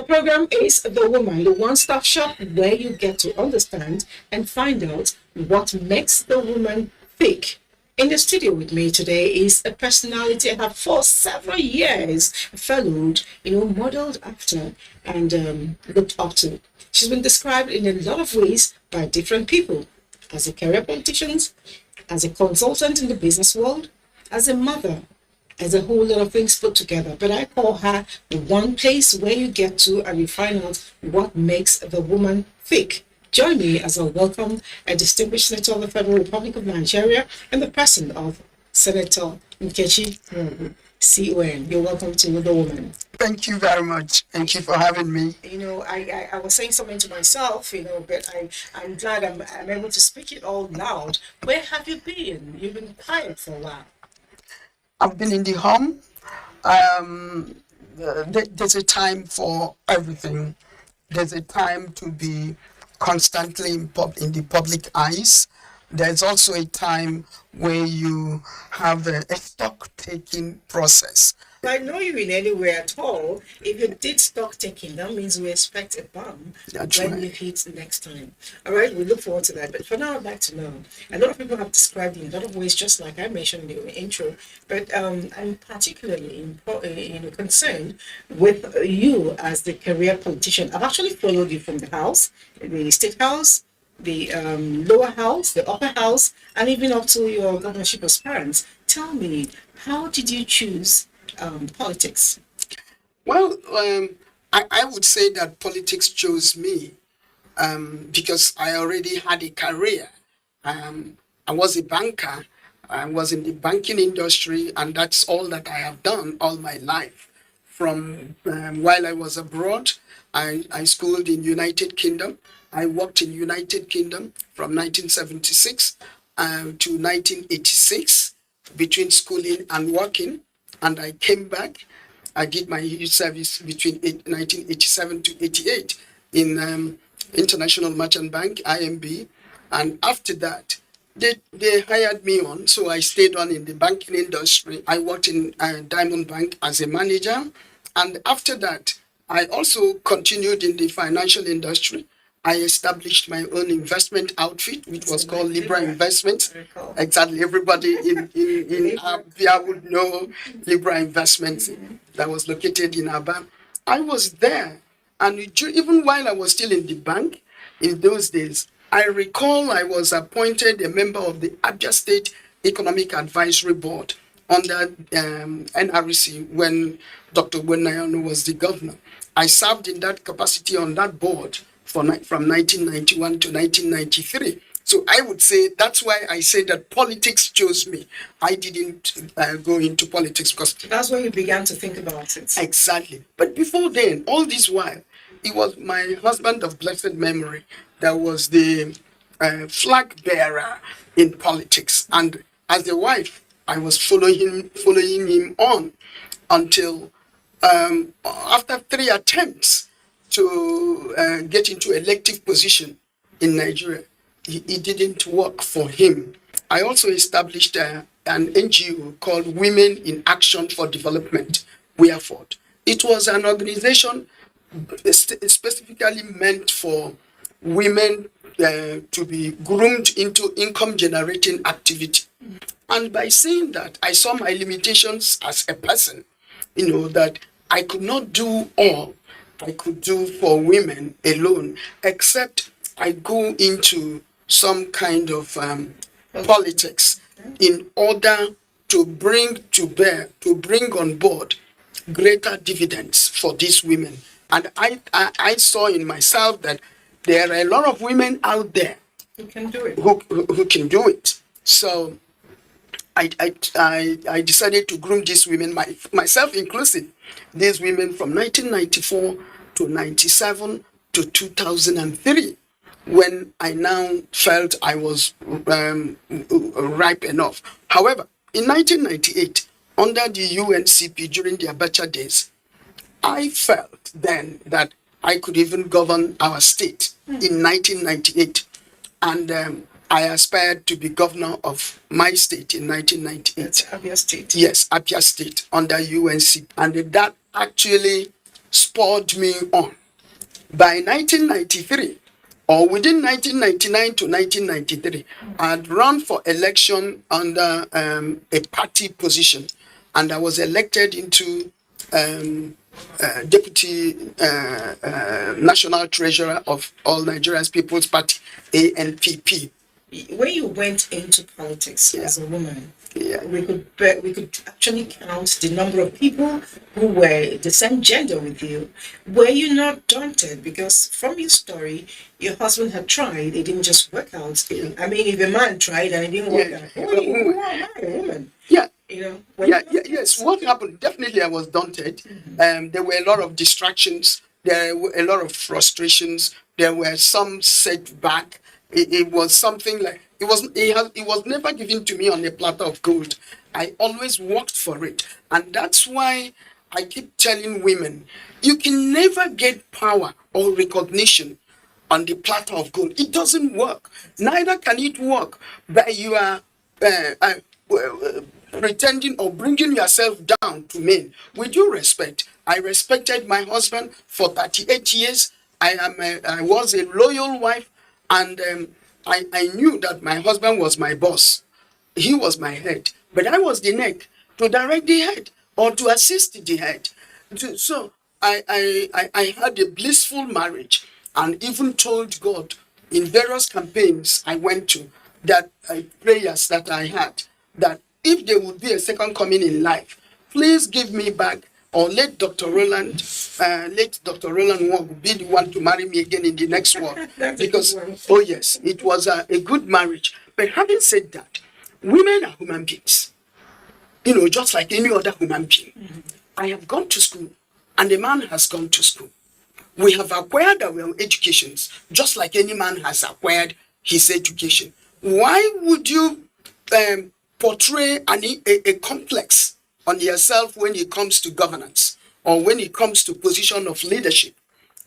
program is The Woman, the one-stop shop where you get to understand and find out what makes the woman tick. In the studio with me today is a personality I have for several years followed, modeled after and looked up to. She's been described in a lot of ways by different people as a career politician, as a consultant in the business world, as a mother, as a whole lot of things put together. But I call her the one place where you get to and you find out what makes the woman tick. Join me as I welcome a distinguished senator of the Federal Republic of Nigeria and the person of Senator Nkechi CON. You're welcome to The Woman. Thank you very much. Thank you for having me. I was saying something to myself, but I'm glad I'm able to speak it all loud. Where have you been? You've been quiet for a while. I've been in the home. There's a time for everything. There's a time to be constantly in the public eyes. There's also a time where you have a stock-taking process. I know you in anywhere at all. If you did stock taking, that means we expect a bomb when you hit next time. All right, we look forward to that. But for now, I'd like to know. A lot of people have described you in a lot of ways, just like I mentioned in the intro. But I'm particularly concerned with you as the career politician. I've actually followed you from the House, the State House, the lower house, the upper house, and even up to your governorship aspirants. Tell me, how did you choose politics? Well, I would say that politics chose me because I already had a career. I was a banker. I was in the banking industry, and that's all that I have done all my life. From while I was abroad, I schooled in United Kingdom. I worked in United Kingdom from 1976 to 1986 between schooling and working. And I came back. I did my youth service between 1987 to 88 in International Merchant Bank, IMB. And after that, they hired me on. So I stayed on in the banking industry. I worked in Diamond Bank as a manager. And after that, I also continued in the financial industry. I established my own investment outfit, which was called Libra Investments. Exactly. Everybody in Abuja would know Libra Investments that was located in Aba. I was there. And even while I was still in the bank in those days, I recall I was appointed a member of the Abuja State Economic Advisory Board under NRC when Dr. Gwenayano was the governor. I served in that capacity on that board from 1991 to 1993. So I would say that's why I say that politics chose me. I didn't go into politics because... That's when you began to think about it. Exactly. But before then, all this while, it was my husband of blessed memory that was the flag bearer in politics. And as a wife, I was following him on until after 3 attempts to get into elective position in Nigeria, it didn't work for him. I also established an NGO called Women in Action for Development, WIAFOD. It was an organization specifically meant for women to be groomed into income-generating activity. And by saying that, I saw my limitations as a person, that I could not do all I could do for women alone, except I go into some kind of politics in order to bring on board greater dividends for these women. And I saw in myself that there are a lot of women out there who can do it. Who can do it. So I decided to groom these women, myself inclusive, these women from 1994 to 97 to 2003, when I now felt I was ripe enough. However, in 1998, under the UNCP during the Abuja days, I felt then that I could even govern our state in 1998. And I aspired to be governor of my state in 1998. That's Abia State. Yes, Abia State under UNC. And that actually spurred me on. By 1993, or within 1999 to 1993, I had run for election under a party position, and I was elected into Deputy National Treasurer of All Nigeria's People's Party, ANPP. When you went into politics as a woman, Yeah. we could actually count the number of people who were the same gender with you. Were you not daunted? Because from your story, your husband had tried; it didn't just work out. Yeah. I mean, if a man tried and it didn't work Yeah. out, who am I, a woman? Yeah. You know. Yes. What happened? Definitely, I was daunted. There were a lot of distractions. There were a lot of frustrations. There were some setback. It was something like it was never given to me on a platter of gold. I always worked for it, and that's why I keep telling women, you can never get power or recognition on the platter of gold. It doesn't work. Neither can it work by you are pretending or bringing yourself down to men. With due respect, I respected my husband for 38 years. I was a loyal wife, and I knew that my husband was my boss. He was my head, but I was the neck to direct the head or to assist the head. So I had a blissful marriage, and even told God in various campaigns I went to, that prayers that I had, that if there would be a second coming in life, please give me back, or let Dr. Roland Wong be the one to marry me again in the next world. Because, oh yes, it was a good marriage. But having said that, women are human beings, just like any other human being. I have gone to school, and a man has gone to school. We have acquired our educations, just like any man has acquired his education. Why would you portray a complex on yourself when it comes to governance or when it comes to position of leadership?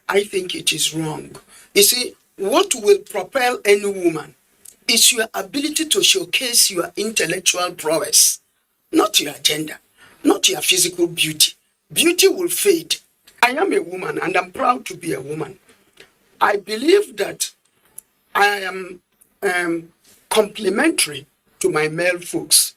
I think it is wrong. You see, what will propel any woman is your ability to showcase your intellectual prowess, not your gender, not your physical beauty. Beauty will fade. I am a woman, and I'm proud to be a woman. I believe that I am complementary to my male folks.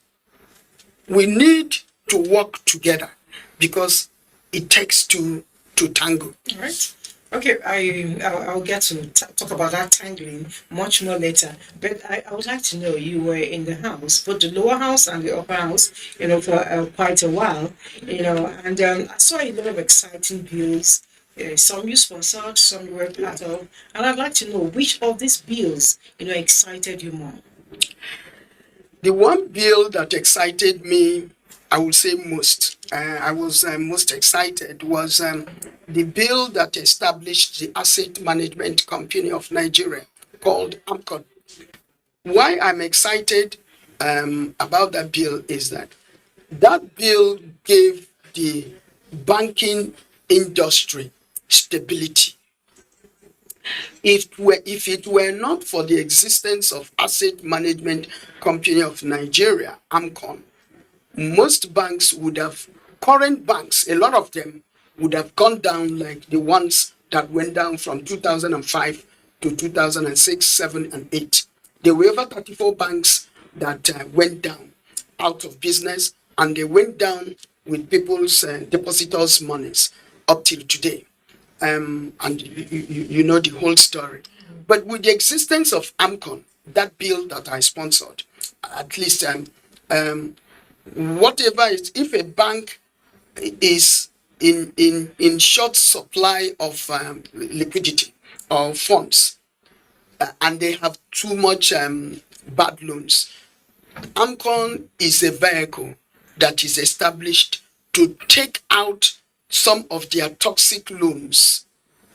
We need to work together because it takes two to tango. All right. Okay, I'll get to talk about that tangling much more later. But I would like to know, you were in the house, both the lower house and the upper house, for quite a while, and I saw a lot of exciting bills. Some you sponsored, some you were part of, and I'd like to know which of these bills, excited you more. The one bill that excited me, I would say most, I was most excited, was the bill that established the Asset Management Company of Nigeria, called AMCON. Why I'm excited about that bill is that bill gave the banking industry stability. If it were not for the existence of Asset Management Company of Nigeria, AMCON, most banks current banks, a lot of them would have gone down like the ones that went down from 2005 to 2006, 7, and 8. There were over 34 banks that went down, out of business, and they went down with people's depositors' monies up till today. And you know the whole story. But with the existence of AMCON, that bill that I sponsored, at least whatever is, if a bank is in short supply of liquidity or funds, and they have too much bad loans, AMCON is a vehicle that is established to take out some of their toxic loans.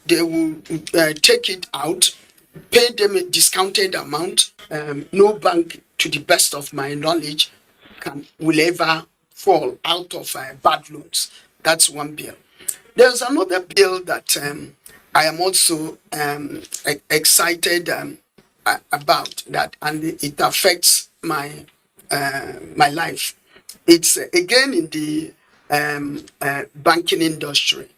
They will take it out, pay them a discounted amount. No bank, to the best of my knowledge, will ever fall out of bad loans. That's one bill. There's another bill that I am also excited about that, and it affects my life. It's again in the banking industry.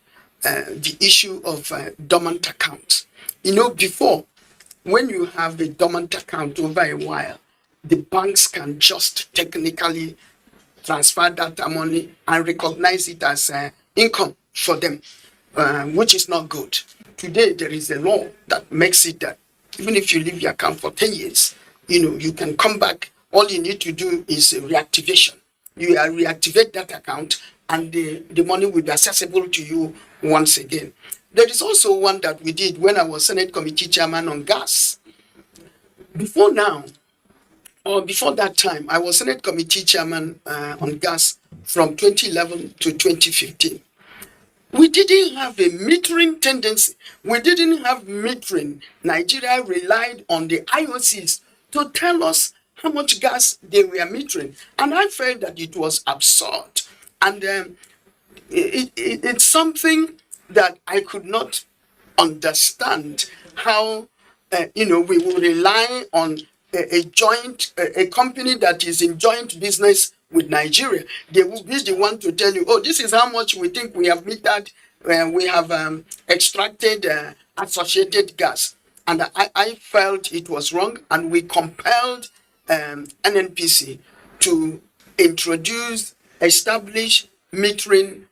the issue of dormant accounts. Before, when you have a dormant account over a while, the banks can just technically transfer that money and recognize it as income for them, which is not good. Today, there is a law that makes it that even if you leave your account for 10 years, you can come back. All you need to do is reactivation. You reactivate that account and the money will be accessible to you once again. There is also one that we did when I was Senate Committee Chairman on gas. Before now, or before that time, I was Senate Committee Chairman on gas from 2011 to 2015. We didn't have a metering tendency. We didn't have metering. Nigeria relied on the IOCs to tell us how much gas they were metering. And I felt that it was absurd. And it's something that I could not understand how, we will rely on a company that is in joint business with Nigeria. They will be the one to tell you, oh, this is how much we think we have metered, we have extracted associated gas. And I felt it was wrong, and we compelled NNPC to establish metering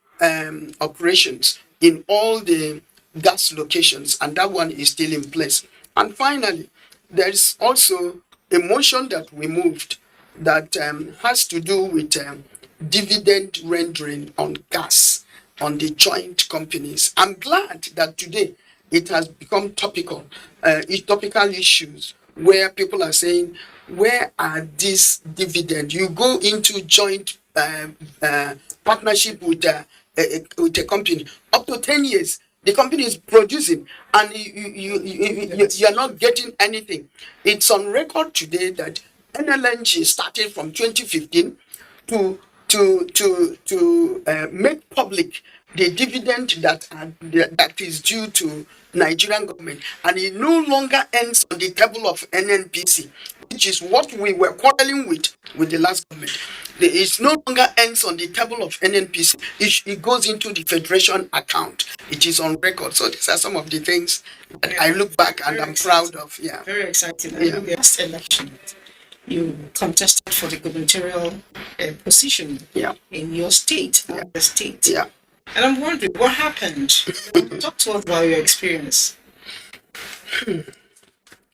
operations in all the gas locations, and that one is still in place. And finally, there is also a motion that we moved that has to do with dividend rendering on gas on the joint companies. I'm glad that today it has become topical issues where people are saying, where are these dividends? You go into joint partnership with a company up to 10 years. The company is producing, and you are not getting anything. It's on record today that NLNG started from 2015 to make public the dividend that is due to Nigerian government, and it no longer ends on the table of NNPC, which is what we were quarreling with the last government. It no longer ends on the table of NNPC. It goes into the federation account. It is on record. So these are some of the things that I look back and I'm proud of. Yeah. Very exciting. I know the last election, you contested for the gubernatorial position in your state, the state. Yeah. And I'm wondering, what happened? Talk to us about your experience.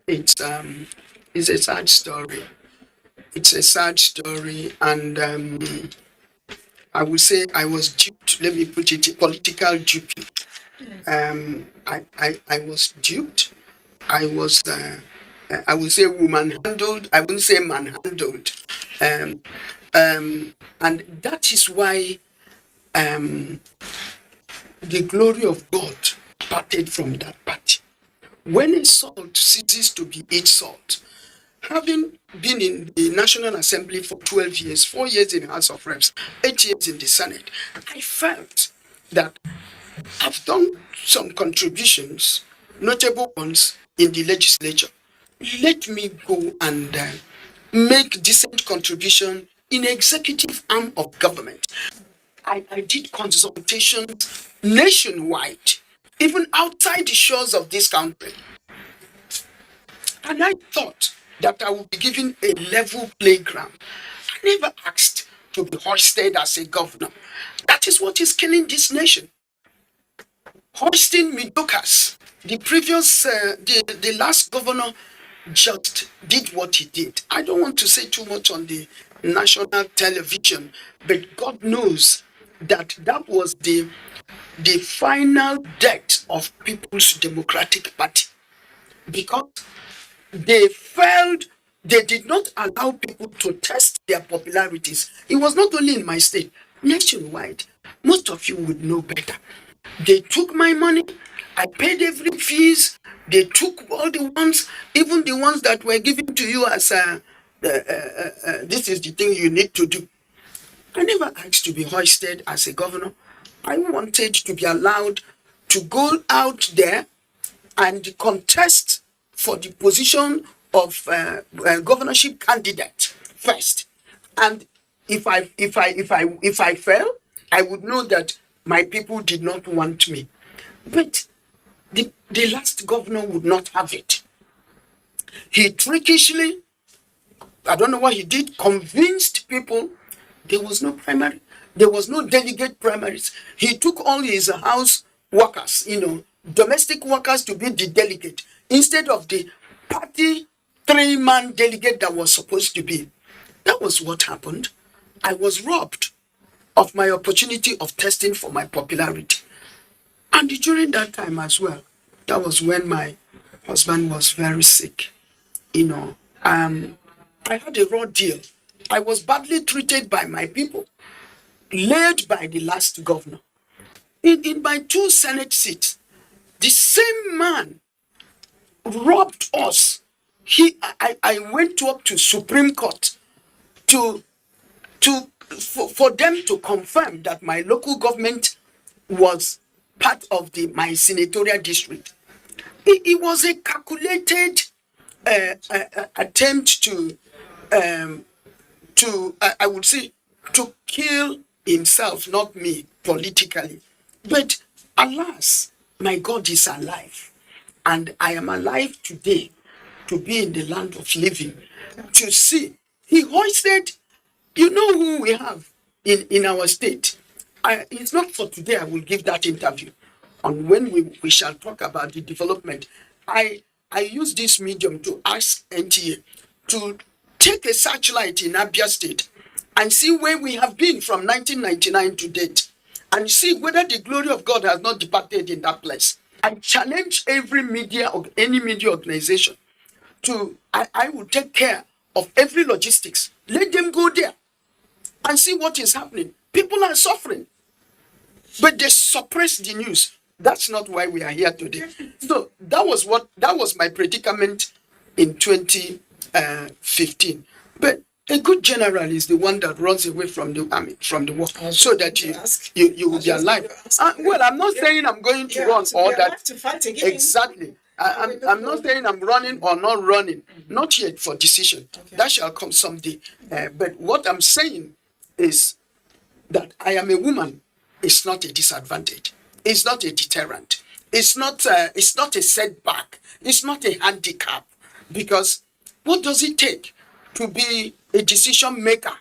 It's a sad story. It's a sad story, and I would say I was duped. Let me put it, political duping. I was duped. I was, I would say, woman handled. I wouldn't say man handled. And that is why the glory of God parted from that party. When a salt ceases to be its salt, having been in the National Assembly for 12 years, 4 years in the House of Reps, 8 years in the Senate, I felt that I've done some contributions, notable ones, in the legislature. Let me go and make decent contribution in the executive arm of government. I did consultations nationwide, even outside the shores of this country. And I thought that I would be given a level playground. I never asked to be hoisted as a governor. That is what is killing this nation. Hoisting mediocres. The previous, the last governor just did what he did. I don't want to say too much on the national television, but God knows that that was the final death of People's Democratic Party, because they failed. They did not allow people to test their popularities. It was not only in my state, nationwide. Most of you would know better. They took my money. I paid every fees. They took all the ones, even the ones that were given to you as this is the thing you need to do. I never asked to be hoisted as a governor. I wanted to be allowed to go out there and contest for the position of governorship candidate first. And if I fail, I would know that my people did not want me. But the last governor would not have it. He trickishly, I don't know what he did, convinced people there was no primary, there was no delegate primaries. He took all his house workers, domestic workers to be the delegate instead of the party 3-man delegate that was supposed to be. That was what happened. I was robbed of my opportunity of testing for my popularity. And during that time as well, that was when my husband was very sick. I had a raw deal. I was badly treated by my people, led by the last governor. In my 2 Senate seats, the same man robbed us. I went up to Supreme Court for them to confirm that my local government was part of my senatorial district. It was a calculated attempt to I would say, to kill himself, not me, politically. But alas, my God is alive. And I am alive today to be in the land of living, to see. He hoisted, you know who we have in our state. It's not for today I will give that interview. On when we shall talk about the development. I use this medium to ask NTA to take a searchlight in Abuja State and see where we have been from 1999 to date, and see whether the glory of God has not departed in that place. I challenge every media or any media organization to, I will take care of every logistics. Let them go there and see what is happening. People are suffering, but they suppress the news. That's not why we are here today. So that was my predicament in 2015. But a good general is the one that runs away from the army, from the war, so that you will be alive. Well, I'm not saying I'm going to run or that. To fight again. Exactly. I'm not saying I'm running or not running. Not yet for decision. Okay. That shall come someday. But what I'm saying is that I am a woman. It's not a disadvantage. It's not a deterrent. It's not a setback. It's not a handicap. Because what does it take to be a decision maker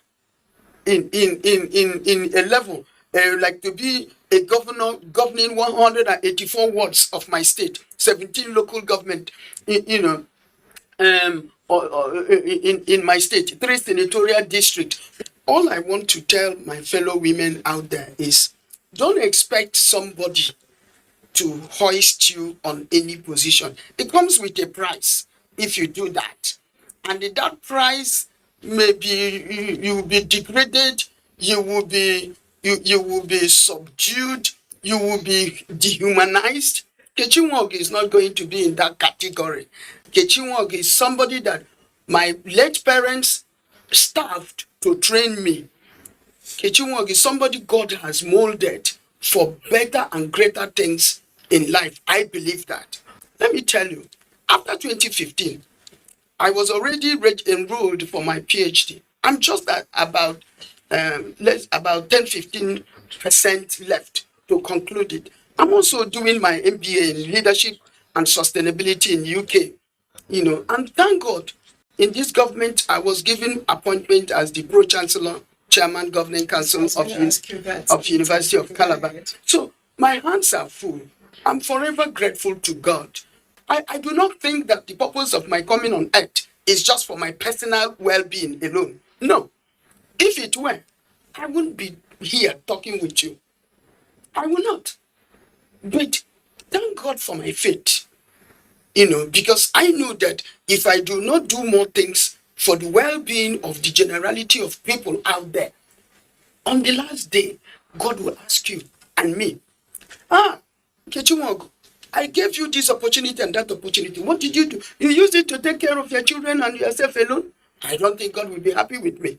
in a level like to be a governor governing 184 wards of my state, 17 local government, in my state, 3 senatorial districts. All I want to tell my fellow women out there is, don't expect somebody to hoist you on any position. It comes with a price if you do that. And that price may be, you will be degraded, you will be subdued, you will be dehumanized. Kechinwog is not going to be in that category. Kechinwog is somebody that my late parents starved to train me. Kechinwog is somebody God has molded for better and greater things in life. I believe that. Let me tell you, after 2015, I was already enrolled for my PhD. I'm just at about 10-15% left to conclude it. I'm also doing my MBA in leadership and sustainability in UK. And thank God, in this government, I was given appointment as the Pro-Chancellor, Chairman, Governing Council of University of Calabar. So my hands are full. I'm forever grateful to God. I do not think that the purpose of my coming on earth is just for my personal well-being alone. No. If it were, I wouldn't be here talking with you. I will not. But thank God for my faith. Because I know that if I do not do more things for the well-being of the generality of people out there, on the last day, God will ask you and me, Kechimog, I gave you this opportunity and that opportunity. What did you do? You used it to take care of your children and yourself alone? I don't think God will be happy with me.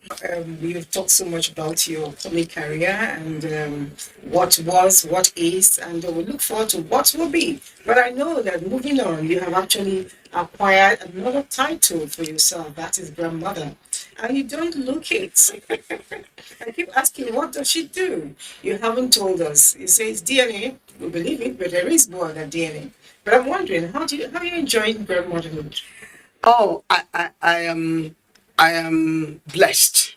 You've talked so much about your public career and what was, what is, and we look forward to what will be. But I know that moving on, you have actually acquired another title for yourself. That is grandmother. and you don't look it. I keep asking, what does she do? You haven't told us. You say it's DNA. We believe it, but there is more than DNA. But I'm wondering, how are you enjoying grandmotherhood? Oh, I am blessed.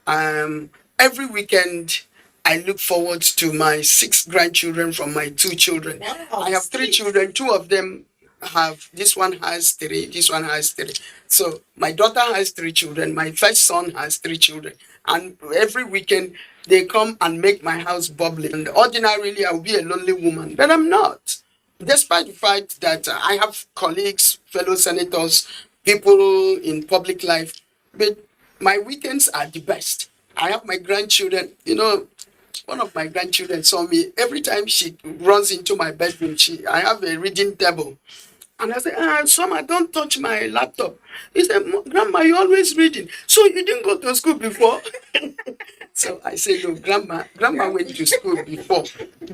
Every weekend, I look forward to my 6 grandchildren from my 2 children. Wow, I have 3 children. 2 of them have, this one has 3, this one has 3. So my daughter has 3 children. My first son has 3 children. And every weekend, they come and make my house bubbly. And ordinarily, I would be a lonely woman, but I'm not. Despite the fact that I have colleagues, fellow senators, people in public life, but my weekends are the best. I have my grandchildren. One of my grandchildren saw me every time she runs into my bedroom. I have a reading table. And I said, Summer, don't touch my laptop. He said, Grandma, you're always reading. So you didn't go to school before? So I said, no, Grandma went to school before.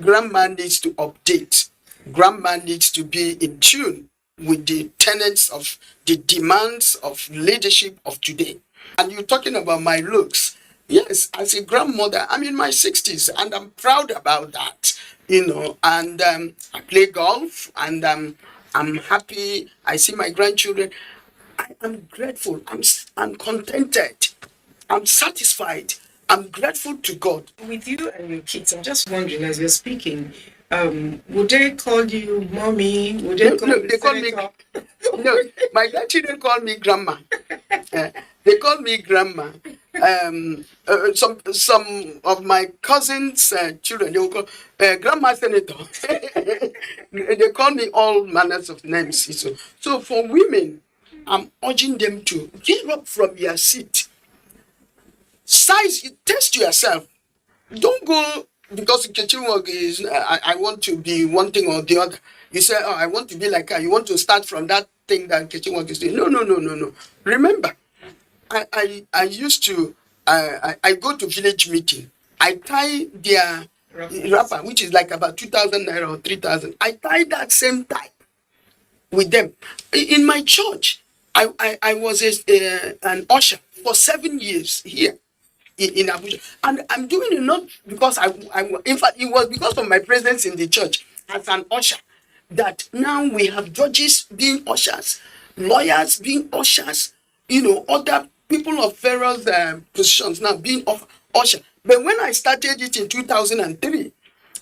Grandma needs to update. Grandma needs to be in tune with the tenets of the demands of leadership of today. And you're talking about my looks. Yes, as a grandmother, I'm in my 60s and I'm proud about that, and I play golf and I'm happy. I see my grandchildren. I am grateful. I'm contented. I'm satisfied. I'm grateful to God. With you and your kids, I'm just wondering as you're speaking, would they call you mommy? Would they call you They call me. senator? No, my grandchildren call me grandma. They call me grandma. Some of my cousins' children, they will call grandma senator. They call me all manners of names. So for women, I'm urging them to get up from your seat. Test yourself. Don't go because kitchen work is I want to be one thing or the other. You say, oh, I want to be like her. You want to start from that thing that kitchen work is doing. No. Remember, I used to I go to village meeting. I tie their wrapper, which is like about 2,000 naira or 3,000. I tie that same type with them. In my church, I was an usher for 7 years here in Abuja. And I'm doing it not because in fact, it was because of my presence in the church as an usher that now we have judges being ushers, lawyers being ushers, other people of various positions now being usher. But when I started it in 2003,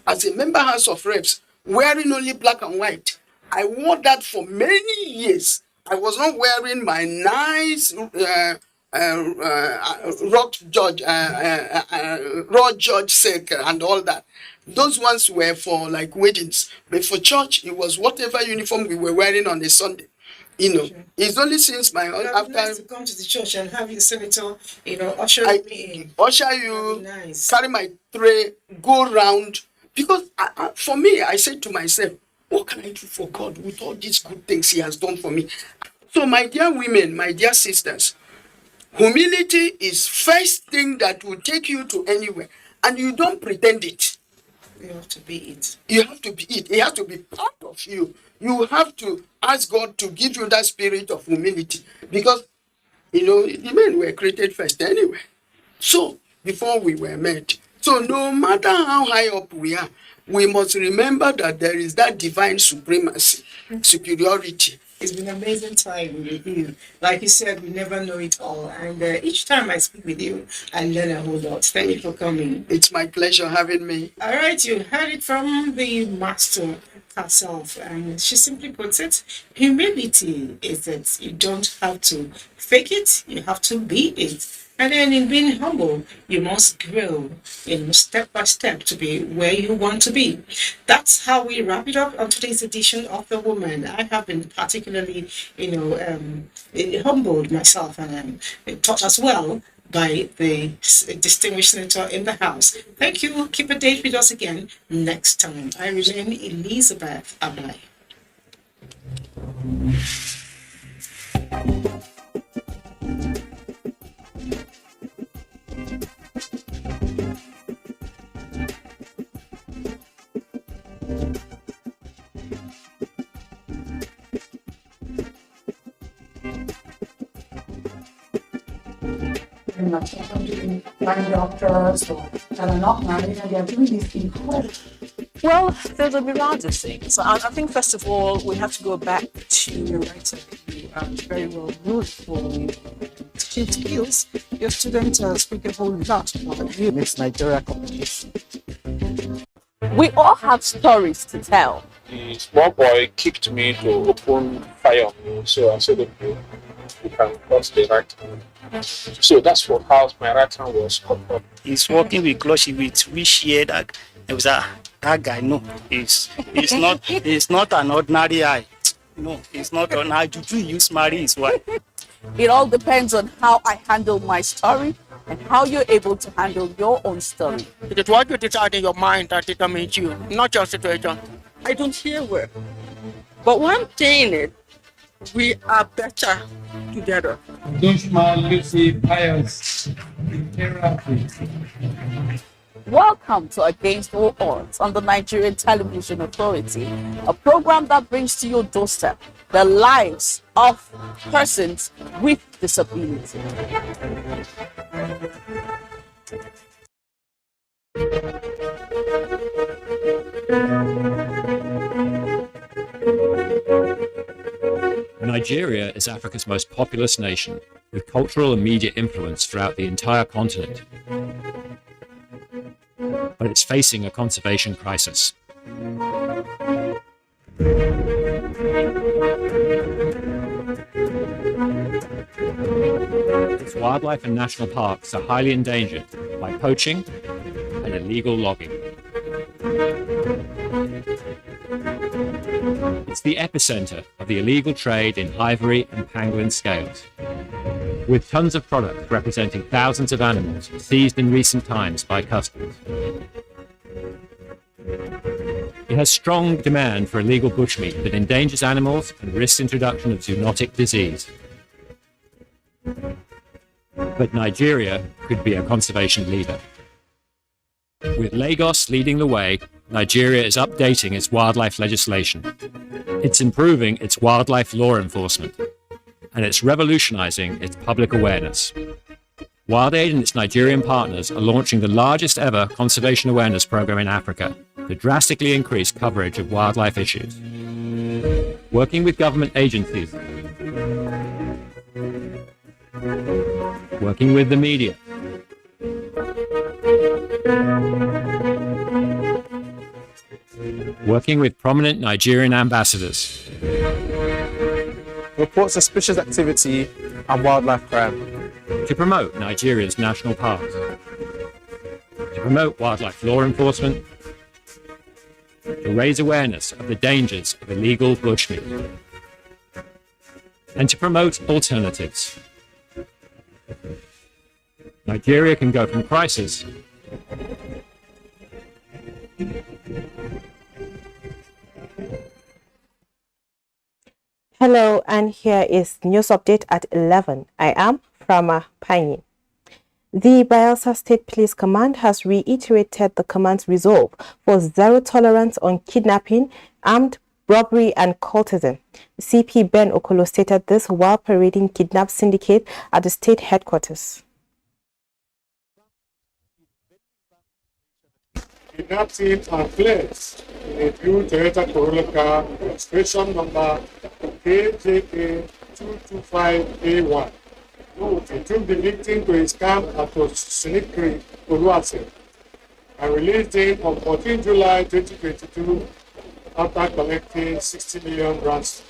as a member House of Reps, wearing only black and white, I wore that for many years. I was not wearing my nice raw George silk and all that. Those ones were for like weddings, but for church it was whatever uniform we were wearing on a Sunday. Sure. It's only since my after nice to come to the church and have your senator, usher me in. Usher you, nice. Carry my tray, go round. Because for me, I said to myself, what can I do for God with all these good things He has done for me? So, my dear women, my dear sisters, humility is first thing that will take you to anywhere, and you don't pretend it. You have to be it. You have to be it. It has to be part of you. You have to ask God to give you that spirit of humility, because the men were created first anyway. So before we were made. So no matter how high up we are, we must remember that there is that divine supremacy, superiority. It's been an amazing time with you. Like you said, we never know it all. And each time I speak with you, I learn a whole lot. Thank you for coming. It's my pleasure having me. All right, you heard it from the master herself. And she simply puts it, humility is that you don't have to fake it, you have to be it. And then in being humble, you must grow, step by step to be where you want to be. That's how we wrap it up on today's edition of The Woman. I have been particularly, humbled myself and taught as well by the distinguished senator in the House. Thank you. Keep a date with us again next time. I remain Elizabeth Abai. in my children blind doctors or that are not married and they are doing this incredible. Well, there'll be rounds of things. I think first of all, we have to go back to your writer who very well known for teaching skills. Your students speak a whole lot about you. Miss Nigeria competition. We all have stories to tell. The small boy kicked me to open fire on me, so I said, okay, you can cross the right hand. So that's what how my right hand was cut off. He's working with clothes with which year that it was that guy. No, he's not an ordinary eye. No, he's not an eye. Juju use marry his wife. It all depends on how I handle my story and how you're able to handle your own story. It is what you decide in your mind that determines you, not your situation. I don't hear well. But one thing is, we are better together. Dushman Lucy Pius therapy. Welcome to Against All Odds on the Nigerian Television Authority, a program that brings to your doorstep the lives of persons with disability. Nigeria is Africa's most populous nation, with cultural and media influence throughout the entire continent. But it's facing a conservation crisis. Its wildlife and national parks are highly endangered by poaching and illegal logging. It's the epicenter of the illegal trade in ivory and pangolin scales, with tons of products representing thousands of animals seized in recent times by customs. It has strong demand for illegal bushmeat that endangers animals and risks introduction of zoonotic disease. But Nigeria could be a conservation leader. With Lagos leading the way, Nigeria is updating its wildlife legislation. It's improving its wildlife law enforcement, and it's revolutionizing its public awareness. WildAid and its Nigerian partners are launching the largest ever conservation awareness program in Africa to drastically increase coverage of wildlife issues. Working with government agencies, working with the media, working with prominent Nigerian ambassadors. Report suspicious activity and wildlife crime. To promote Nigeria's national parks. To promote wildlife law enforcement. To raise awareness of the dangers of illegal bushmeat. And to promote alternatives. Nigeria can go from crisis Hello, and here is news update at 11. I am Frama Panyin. The Bayelsa State Police Command has reiterated the command's resolve for zero tolerance on kidnapping, armed robbery and cultism. CP Ben Okolo stated this while parading kidnap syndicate at the state headquarters. Kidnapping and flares in a blue Toyota Corolla car, registration number KJK 225A1. They took the victim to his camp at Sinikri, Oluwase, and released him on 14 July 2022 after collecting 60 million ransom.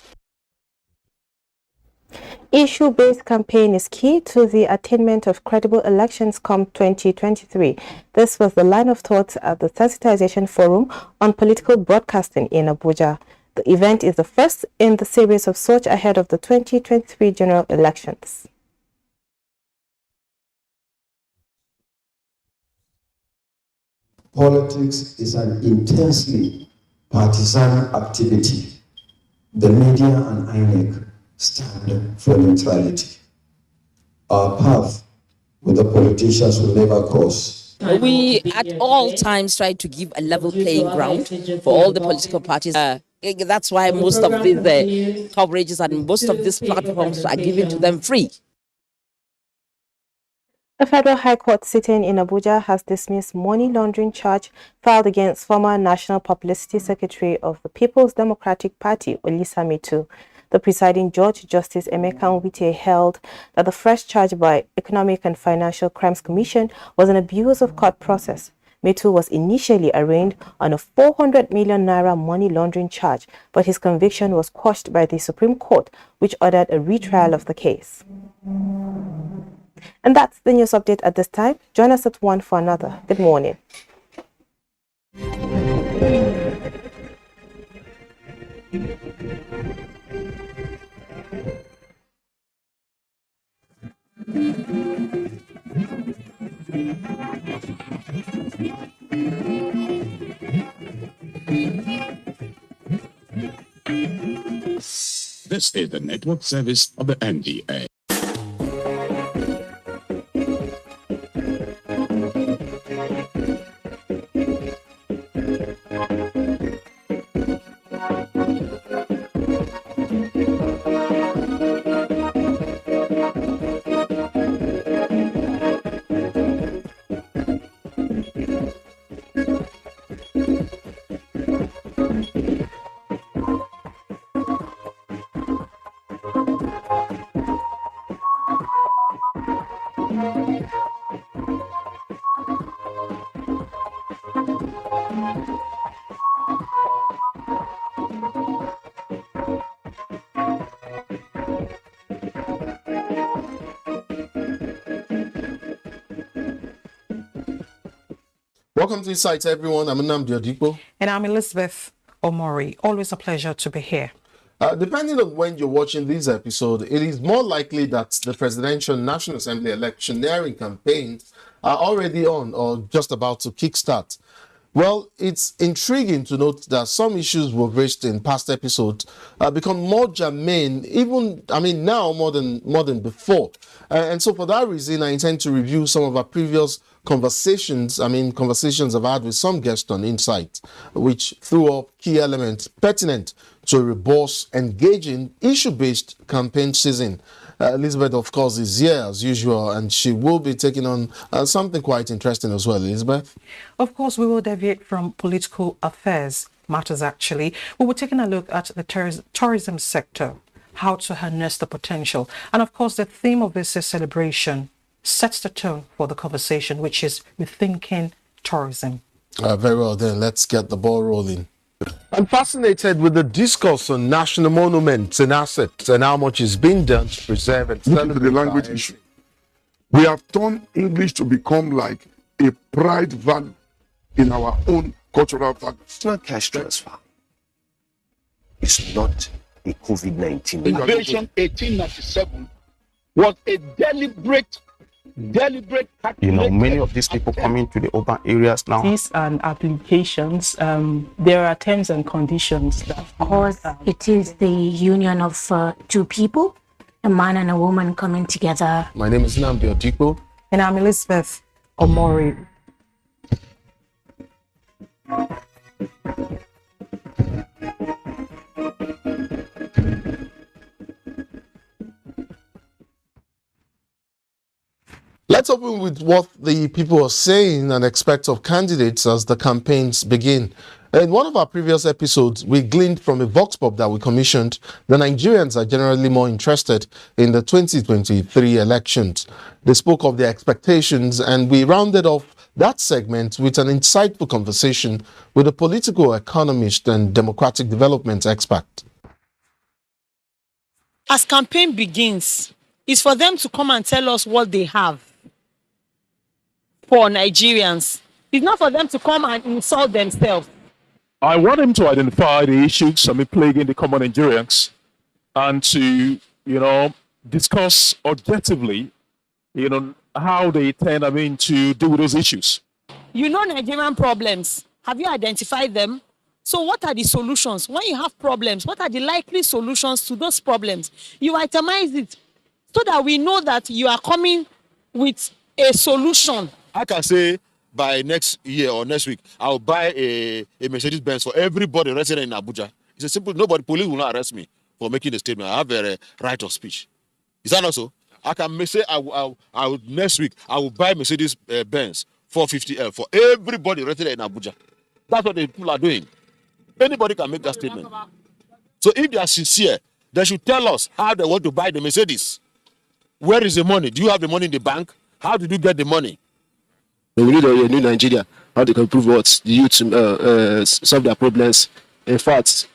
Issue-based campaign is key to the attainment of credible elections come 2023. This was the line of thought at the Sensitization Forum on Political Broadcasting in Abuja. The event is the first in the series of such ahead of the 2023 general elections. Politics is an intensely partisan activity. The media and INEC stand for neutrality. Our path with the politicians will never cross. We at all times try to give a level playing ground for all the political parties. That's why most of these coverages and most of these platforms are given to them free. A federal high court sitting in Abuja has dismissed money laundering charge filed against former National Publicity Secretary of the People's Democratic Party, Olisa Metu. The presiding judge, Justice Emeka Nwite, held that the fresh charge by Economic and Financial Crimes Commission was an abuse of court process. Metu was initially arraigned on a 400 million naira money laundering charge, but his conviction was quashed by the Supreme Court, which ordered a retrial of the case. And that's the news update at this time. Join us at 1 for another. Good morning. This is the network service of the NTA. Welcome to Insights, everyone. I'm Nnamdi Odipo. And I'm Elizabeth Omori. Always a pleasure to be here. Depending on when you're watching this episode, it is more likely that the Presidential National Assembly electioneering campaigns are already on or just about to kickstart. Well, it's intriguing to note that some issues we've raised in past episodes become more germane, now more than before. And so for that reason, I intend to review some of our previous conversations I've had with some guests on Insight, which threw up key elements pertinent to a robust, engaging, issue-based campaign season. Elizabeth, of course, is here as usual, and she will be taking on something quite interesting as well. Elizabeth? Of course, we will deviate from political affairs matters, actually. We were taking a look at the tourism sector, how to harness the potential. And of course, the theme of this celebration sets the tone for the conversation, which is Rethinking Tourism. Very well, then. Let's get the ball rolling. I'm fascinated with the discourse on national monuments and assets and how much is being done to preserve and celebrate the language issue. We have turned English to become like a pride value in our own cultural value. It's not cash transfer. It's not a COVID-19. Invasion 1897 was a deliberate. Many of these people coming to the urban areas now. These and applications, there are terms and conditions. Of course, it is the union of two people, a man and a woman coming together. My name is Nnamdi Odipo. And I'm Elizabeth Omori. Let's open with what the people are saying and expect of candidates as the campaigns begin. In one of our previous episodes, we gleaned from a vox pop that we commissioned that Nigerians are generally more interested in the 2023 elections. They spoke of their expectations, and we rounded off that segment with an insightful conversation with a political economist and democratic development expert. As campaign begins, it's for them to come and tell us what they have for Nigerians. It's not for them to come and insult themselves. I want them to identify the issues plaguing the common Nigerians and to, discuss objectively, how they intend, to deal with those issues. Nigerian problems. Have you identified them? So what are the solutions? When you have problems, what are the likely solutions to those problems? You itemize it so that we know that you are coming with a solution. I can say by next year or next week, I'll buy a Mercedes-Benz for everybody resident in Abuja. It's a simple, police will not arrest me for making a statement. I have a right of speech. Is that not so? I can say I would next week I will buy Mercedes Benz 450L for everybody resident in Abuja. That's what the people are doing. Anybody can make that statement. So if they are sincere, they should tell us how they want to buy the Mercedes. Where is the money? Do you have the money in the bank? How did you get the money? We need a new Nigeria, how they can improve what the youth solve their problems. In fact,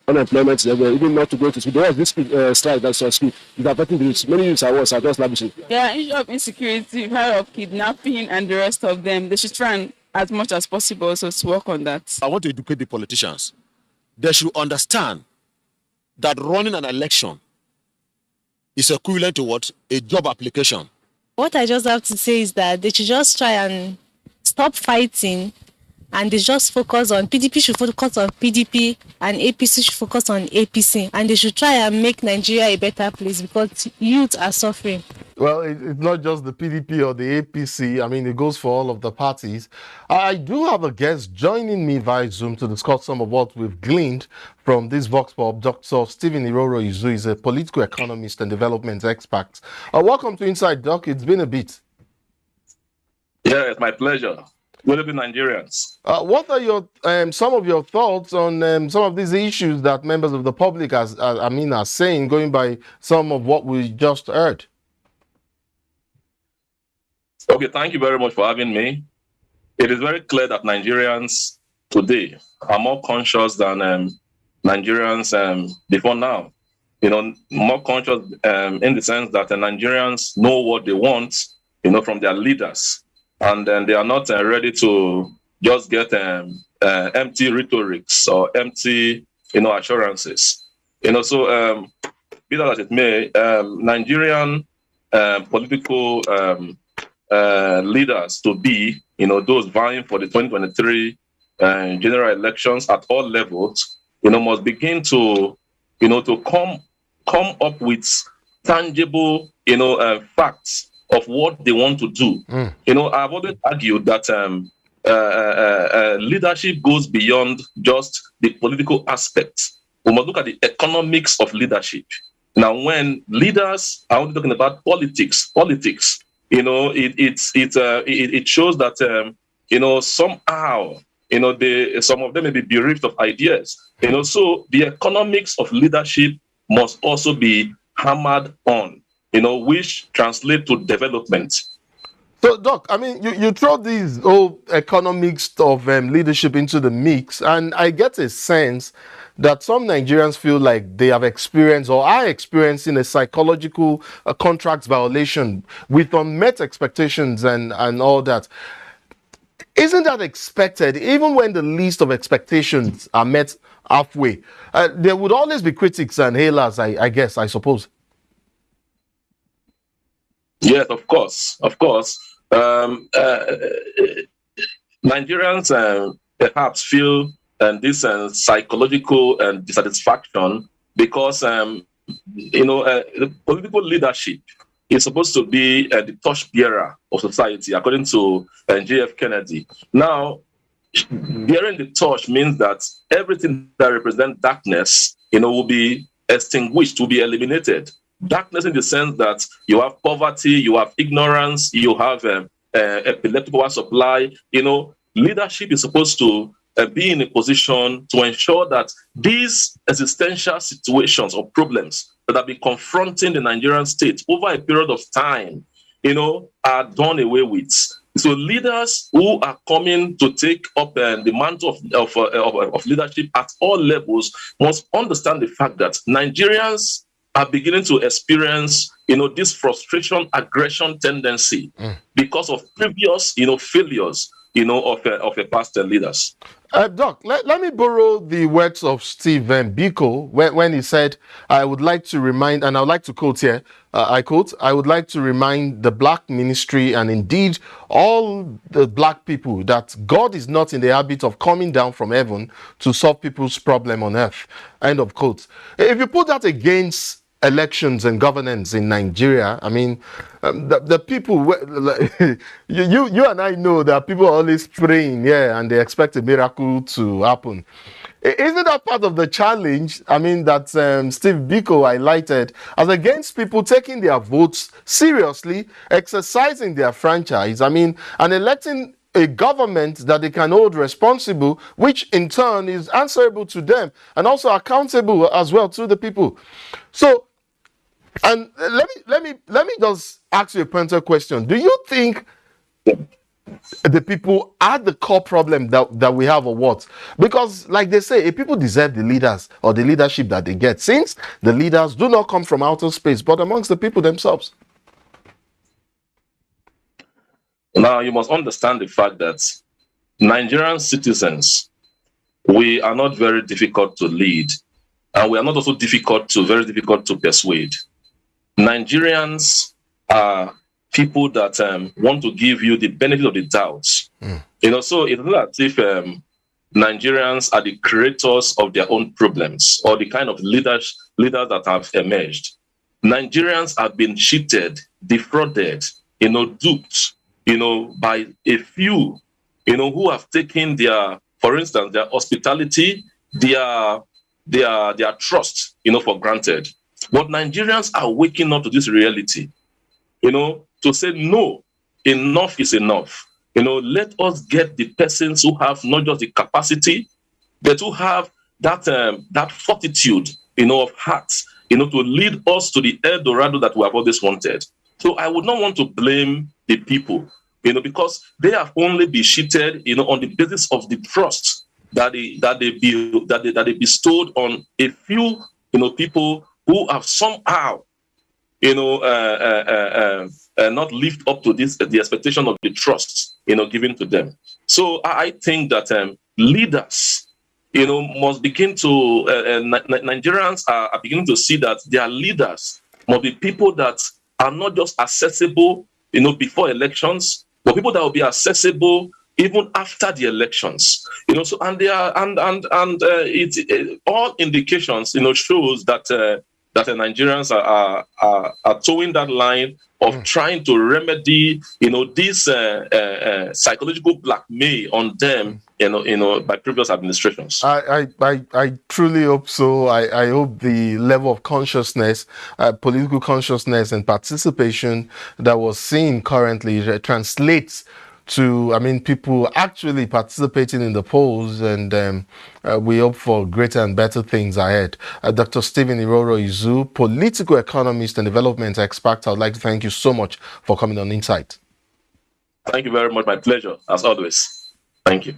unemployment level, even not to go to school. There was this slide that's on school. It's affecting the youth. Many youths are just lavishing. Yeah, issue of insecurity, fear of kidnapping, and the rest of them. They should try and, as much as possible, also to work on that. I want to educate the politicians. They should understand that running an election is equivalent to what? A job application. What I just have to say is that they should just try and stop fighting, and they just focus on PDP should focus on PDP and APC should focus on APC, and they should try and make Nigeria a better place because youth are suffering. Well, it's not just the PDP or the APC. I mean, it goes for all of the parties. I do have a guest joining me via Zoom to discuss some of what we've gleaned from this Vox Pop. Dr. Stephen Iroro Izu is a political economist and development expert. Welcome to Inside, Doc. It's been a bit. Yeah, it's my pleasure. Good evening, Nigerians. What are your some of your thoughts on some of these issues that members of the public are saying, going by some of what we just heard? Okay, thank you very much for having me. It is very clear that Nigerians today are more conscious than Nigerians before now. You know, more conscious in the sense that the Nigerians know what they want, you know, from their leaders, and then they are not ready to just get empty rhetorics or empty, you know, assurances. You know, so be that as it may, Nigerian political leaders to be, you know, those vying for the 2023 general elections at all levels, you know, must begin to, you know, to come up with tangible, you know, facts of what they want to do. You know, I've always argued that leadership goes beyond just the political aspects. We must look at the economics of leadership. Now, when leaders are only talking about politics, you know, it shows that you know, somehow, you know, some of them may be bereft of ideas. You know, so the economics of leadership must also be hammered on, you know, which translate to development. So, Doc, I mean, you throw these whole economics of leadership into the mix, and I get a sense that some Nigerians feel like they have experienced or are experiencing a psychological contract violation with unmet expectations and all that. Isn't that expected? Even when the least of expectations are met halfway, there would always be critics and hailers, I guess, I suppose. Yes, of course. Nigerians perhaps feel this psychological dissatisfaction because you know, the political leadership is supposed to be the torchbearer of society, according to J.F. Kennedy. Now, bearing the torch means that everything that represents darkness, you know, will be extinguished, will be eliminated. Darkness in the sense that you have poverty, you have ignorance, you have epileptic power supply. You know, leadership is supposed to be in a position to ensure that these existential situations or problems that have been confronting the Nigerian state over a period of time, you know, are done away with. So leaders who are coming to take up the mantle of leadership at all levels must understand the fact that Nigerians are beginning to experience, you know, this frustration, aggression tendency because of previous, you know, failures, you know, of a past leaders. Doc, let me borrow the words of Steve Biko when he said, I would like to remind, and I would like to quote here, I quote, I would like to remind the black ministry and indeed all the black people that God is not in the habit of coming down from heaven to solve people's problem on earth. End of quote. If you put that against elections and governance in Nigeria, I mean, the people, you and I know that people are always praying, yeah, and they expect a miracle to happen. Isn't that part of the challenge? I mean, that Steve Biko highlighted, as against people taking their votes seriously, exercising their franchise, I mean, and electing a government that they can hold responsible, which in turn is answerable to them and also accountable as well to the people. So, and let me just ask you a pointed question. Do you think the people are the core problem that we have, or what? Because like they say, people deserve the leaders or the leadership that they get, since the leaders do not come from outer space but amongst the people themselves. Now, you must understand the fact that Nigerian citizens, we are not very difficult to lead, and we are not also very difficult to persuade. Nigerians are people that want to give you the benefit of the doubt. So it's not as if Nigerians are the creators of their own problems or the kind of leaders that have emerged. Nigerians have been cheated, defrauded, duped, by a few, who have taken for instance, their hospitality, their trust, for granted. But Nigerians are waking up to this reality, to say, no, enough is enough. Let us get the persons who have not just the capacity, but who have that fortitude, of heart, to lead us to the El Dorado that we have always wanted. So I would not want to blame the people, because they have only been cheated, on the basis of the trust that they bestowed on a few, people who have somehow, not lived up to the expectation of the trust, given to them. So I think that leaders, must begin to, Nigerians are beginning to see that their leaders must be people that are not just accessible, before elections, but people that will be accessible even after the elections. So and they are all indications, shows that that the Nigerians are towing that line of trying to remedy, this psychological blackmail on them, by previous administrations. I truly hope so. I hope the level of consciousness, political consciousness and participation that was seen currently translates to, people actually participating in the polls, and we hope for greater and better things ahead. Dr. Stephen Iroro Izu, political economist and development expert, I would like to thank you so much for coming on Insight. Thank you very much. My pleasure, as always. Thank you.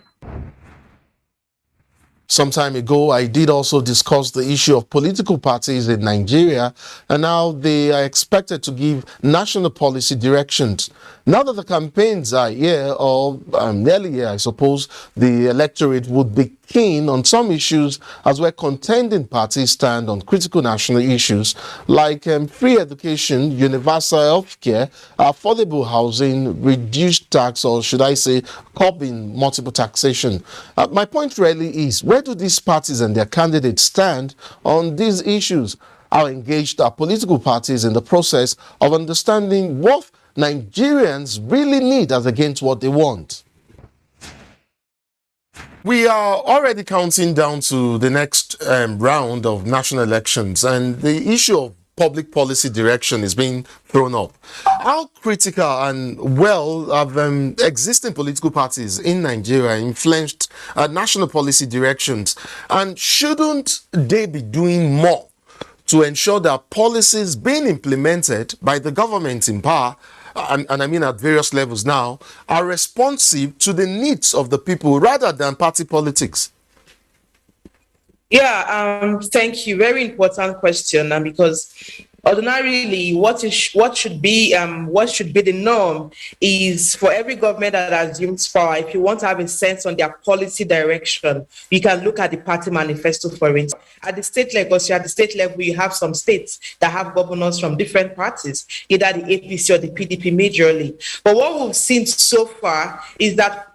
Some time ago, I did also discuss the issue of political parties in Nigeria and how they are expected to give national policy directions. Now that the campaigns are here, or nearly here, I suppose, the electorate would be keen on some issues as where contending parties stand on critical national issues like free education, universal healthcare, affordable housing, reduced tax, or should I say, curbing multiple taxation. My point really is, where do these parties and their candidates stand on these issues? How engaged are political parties in the process of understanding what Nigerians really need as against what they want? We are already counting down to the next round of national elections, and the issue of public policy direction is being thrown up. How critical and well have existing political parties in Nigeria influenced national policy directions, and shouldn't they be doing more to ensure that policies being implemented by the government in power, and I mean at various levels now, are responsive to the needs of the people rather than party politics? Yeah, thank you. Very important question, and because ordinarily, what should be the norm is for every government that assumes power. If you want to have a sense on their policy direction, you can look at the party manifesto, for instance. At the state level, you have some states that have governors from different parties, either the APC or the PDP majorly. But what we've seen so far is that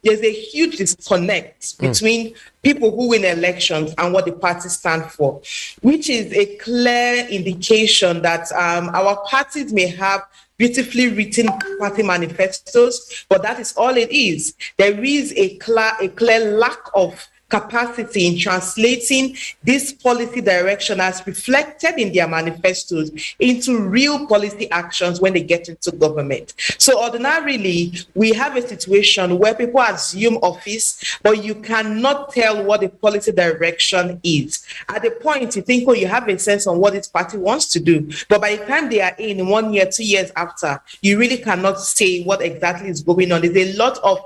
there's a huge disconnect between people who win elections and what the parties stand for, which is a clear indication that our parties may have beautifully written party manifestos, but that is all it is. There is a clear lack of capacity in translating this policy direction as reflected in their manifestos into real policy actions when they get into government. So ordinarily, we have a situation where people assume office, but you cannot tell what the policy direction is. At the point you think, oh, you have a sense on what this party wants to do, but by the time they are in 1 year, 2 years after, you really cannot say what exactly is going on. There's a lot of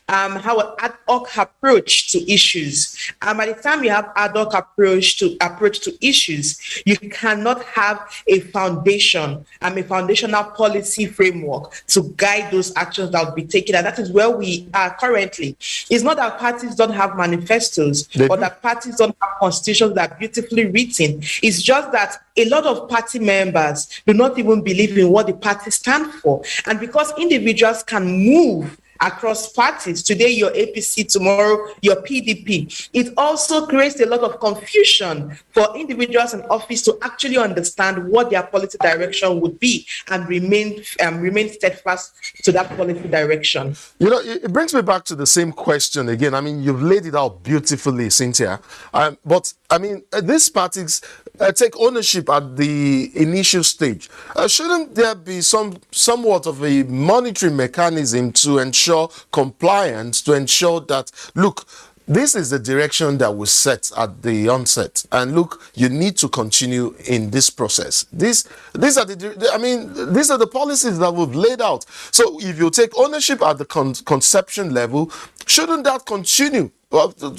how an ad hoc approach to issues. By the time you have ad hoc approach to issues, you cannot have a foundation, a foundational policy framework to guide those actions that will be taken. And that is where we are currently. It's not that parties don't have manifestos or that parties don't have constitutions that are beautifully written. It's just that a lot of party members do not even believe in what the party stand for. And because individuals can move across parties, today your APC, tomorrow your PDP, it also creates a lot of confusion for individuals in office to actually understand what their policy direction would be and remain steadfast to that policy direction. You know, it brings me back to the same question again. I mean, you've laid it out beautifully, Cynthia. But I mean, these parties take ownership at the initial stage. Shouldn't there be somewhat of a monitoring mechanism to ensure compliance, to ensure that, look, this is the direction that was set at the onset, and look, you need to continue in this process. These are the policies that we've laid out. So if you take ownership at the conception level, shouldn't that continue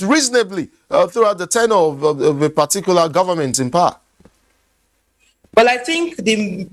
reasonably throughout the tenure of a particular government in power? Well, I think the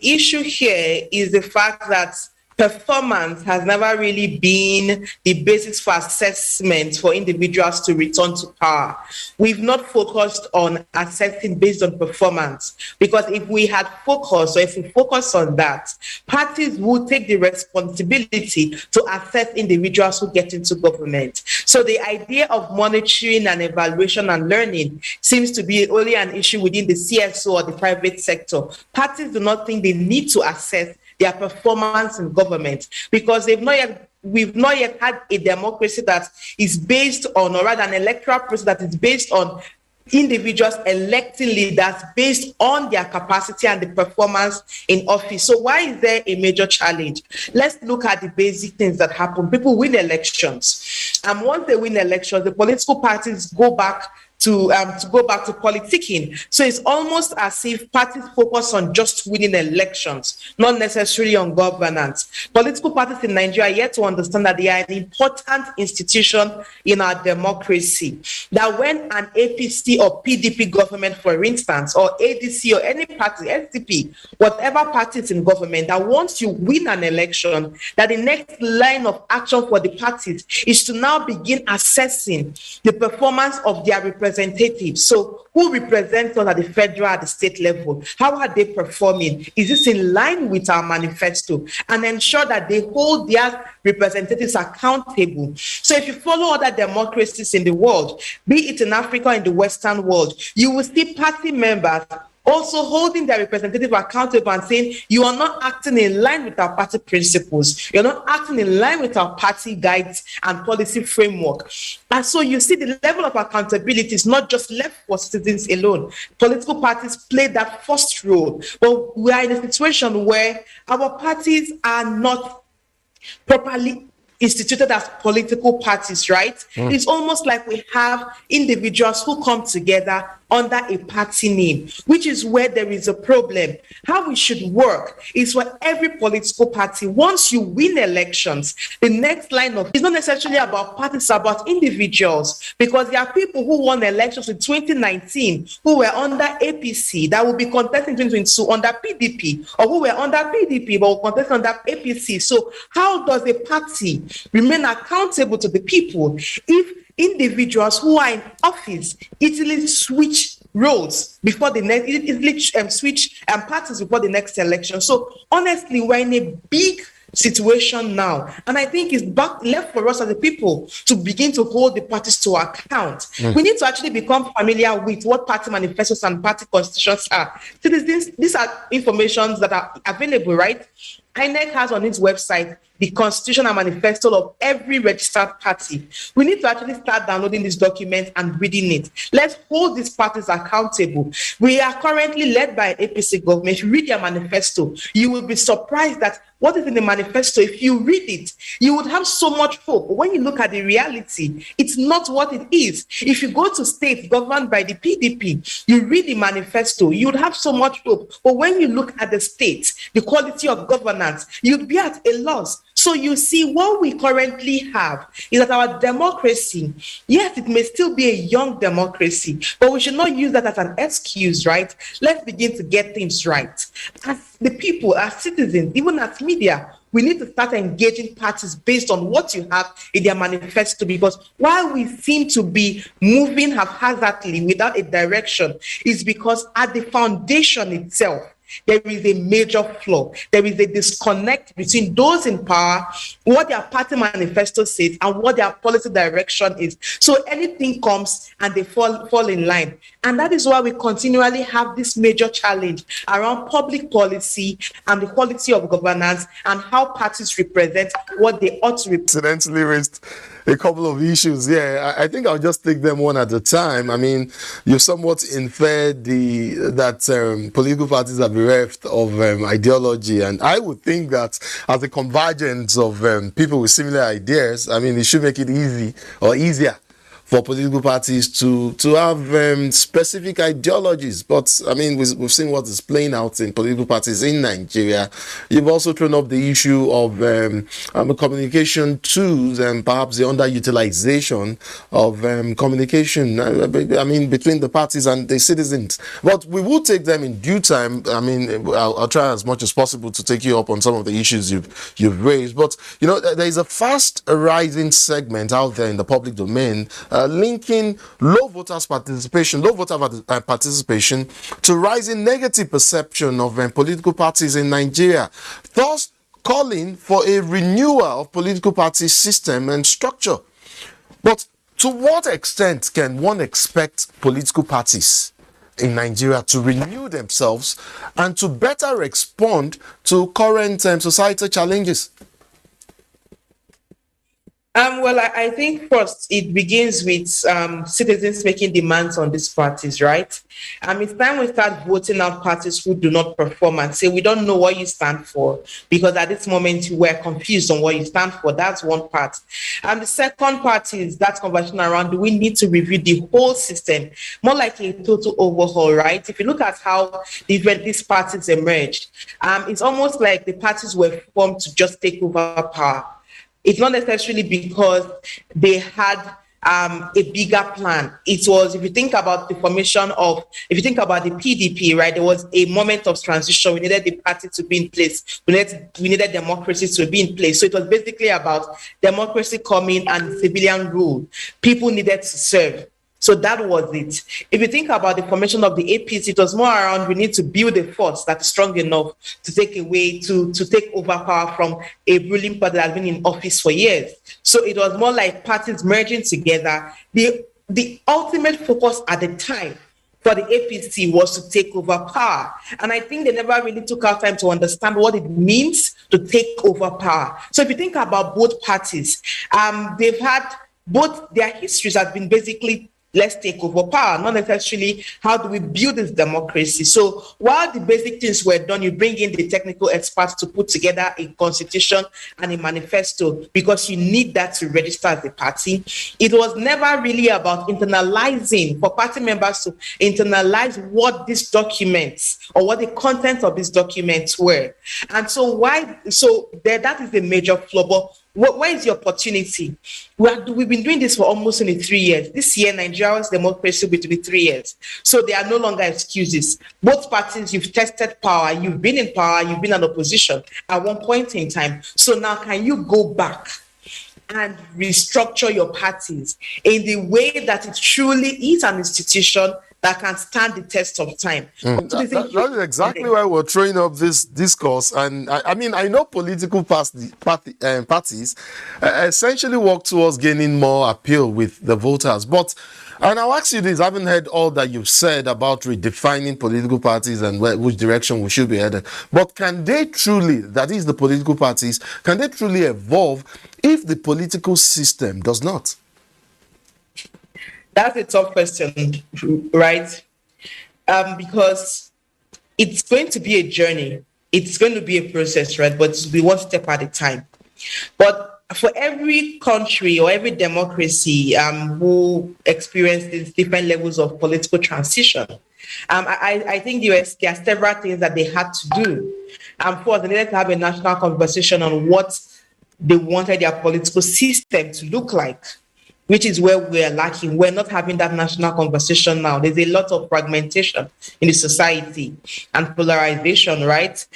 issue here is the fact that performance has never really been the basis for assessment for individuals to return to power. We've not focused on assessing based on performance, because if we had focused, or if we focus on that, parties would take the responsibility to assess individuals who get into government. So the idea of monitoring and evaluation and learning seems to be only an issue within the CSO or the private sector. Parties do not think they need to assess their performance in government, because we've not yet had a democracy that is based on, or rather an electoral process that is based on individuals electing leaders based on their capacity and the performance in office. So why is there a major challenge? Let's look at the basic things that happen. People win elections, and once they win elections, the political parties go back to politicking. So it's almost as if parties focus on just winning elections, not necessarily on governance. Political parties in Nigeria are yet to understand that they are an important institution in our democracy. That when an APC or PDP government, for instance, or ADC or any party, SDP, whatever party is in government, that once you win an election, that the next line of action for the parties is to now begin assessing the performance of their representatives. So who represents us at the federal, at the state level? How are they performing? Is this in line with our manifesto? And ensure that they hold their representatives accountable. So if you follow other democracies in the world, be it in Africa or in the Western world, you will see party members also holding their representative accountable and saying, you are not acting in line with our party principles. You're not acting in line with our party guides and policy framework. And so you see the level of accountability is not just left for citizens alone. Political parties play that first role. But we are in a situation where our parties are not properly instituted as political parties, right? It's almost like we have individuals who come together under a party name, which is where there is a problem. How we should work is for every political party, once you win elections, the next line of it's not necessarily about parties, it's about individuals, because there are people who won elections in 2019 who were under APC that will be contesting 2022 under PDP, or who were under PDP but will contest under APC. So how does a party remain accountable to the people if individuals who are in office easily switch roles before the next, easily switch parties before the next election? So honestly, we're in a big situation now, and I think it's left for us as a people to begin to hold the parties to account. We need to actually become familiar with what party manifestos and party constitutions are. So these are informations that are available, right? INEC has on its website the constitution and manifesto of every registered party. We need to actually start downloading this document and reading it. Let's hold these parties accountable. We are currently led by an APC government. If you read their manifesto, you will be surprised that what is in the manifesto, if you read it, you would have so much hope. But when you look at the reality, it's not what it is. If you go to states governed by the PDP, you read the manifesto, you would have so much hope. But when you look at the states, the quality of governance, you'd be at a loss. So you see, what we currently have is that our democracy, yes, it may still be a young democracy, but we should not use that as an excuse, right? Let's begin to get things right. As the people, as citizens, even as media, we need to start engaging parties based on what you have in their manifesto, because while we seem to be moving haphazardly without a direction, it's because at the foundation itself, there is a major flaw. There is a disconnect between those in power, what their party manifesto says, and what their policy direction is. So anything comes and they fall in line. And that is why we continually have this major challenge around public policy and the quality of governance and how parties represent what they ought to represent. Incidentally raised a couple of issues. Yeah, I think I'll just take them one at a time. I mean, you've somewhat inferred that political parties are bereft of ideology, and I would think that as a convergence of people with similar ideas, I mean, it should make it easy or easier for political parties to have specific ideologies. But I mean, we've seen what is playing out in political parties in Nigeria. You've also thrown up the issue of communication tools and perhaps the underutilization of communication, I mean, between the parties and the citizens. But we will take them in due time. I mean, I'll try as much as possible to take you up on some of the issues you've raised. But, you know, there is a fast rising segment out there in the public domain linking low voter participation to rising negative perception of political parties in Nigeria, thus calling for a renewal of political party system and structure. But to what extent can one expect political parties in Nigeria to renew themselves and to better respond to current societal challenges? Well, I think first it begins with citizens making demands on these parties, right? It's time we start voting out parties who do not perform and say, we don't know what you stand for, because at this moment we're confused on what you stand for. That's one part. And the second part is that conversation around, do we need to review the whole system? More like a total overhaul, right? If you look at how these parties emerged, it's almost like the parties were formed to just take over power. It's not necessarily because they had a bigger plan. It was, if you think about the PDP, right, there was a moment of transition. We needed the party to be in place. We needed democracy to be in place. So it was basically about democracy coming and civilian rule. People needed to serve. So that was it. If you think about the formation of the APC, it was more around, we need to build a force that's strong enough to take over power from a ruling party that has been in office for years. So it was more like parties merging together. The ultimate focus at the time for the APC was to take over power. And I think they never really took out time to understand what it means to take over power. So if you think about both parties, they've had both their histories have been basically, let's take over power, not necessarily how do we build this democracy. So while the basic things were done, you bring in the technical experts to put together a constitution and a manifesto, because you need that to register as a party. It was never really about internalizing, for party members to internalize what these documents or what the content of these documents were. And so that is a major flaw. But where is the opportunity? We've been doing this for almost only 3 years. This year, Nigeria's democracy will be 3 years. So there are no longer excuses. Both parties, you've tested power, you've been in power, you've been in opposition at one point in time. So now can you go back and restructure your parties in the way that it truly is an institution that can stand the test of time. So there's a That is exactly why we're throwing up this discourse. And I mean, I know political parties essentially work towards gaining more appeal with the voters. But, and I'll ask you this, I haven't heard all that you've said about redefining political parties and which direction we should be headed. But can they truly, that is the political parties, can they truly evolve if the political system does not? That's a tough question, right? Because it's going to be a journey. It's going to be a process, right? But it's be one step at a time. But for every country or every democracy who experiences different levels of political transition, I think there are several things that they had to do. First, they needed to have a national conversation on what they wanted their political system to look like, which is where we're lacking. We're not having that national conversation now. There's a lot of fragmentation in the society and polarization, right?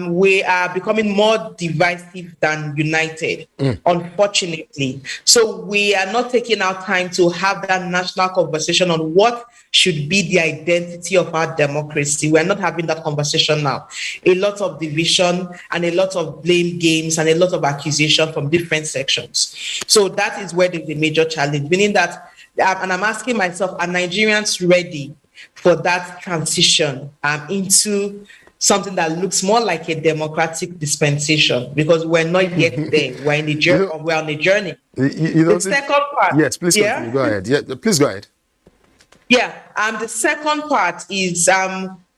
We are becoming more divisive than united, unfortunately. So we are not taking our time to have that national conversation on what should be the identity of our democracy. We're not having that conversation now. A lot of division and a lot of blame games and a lot of accusation from different sections. So that is where there's a major challenge, meaning that, and I'm asking myself, are Nigerians ready for that transition into something that looks more like a democratic dispensation? Because we're not yet there. We're in the journey. We're on the journey. The second part. Yes, please continue. Go ahead. Yeah, please go ahead. Yeah, the second part is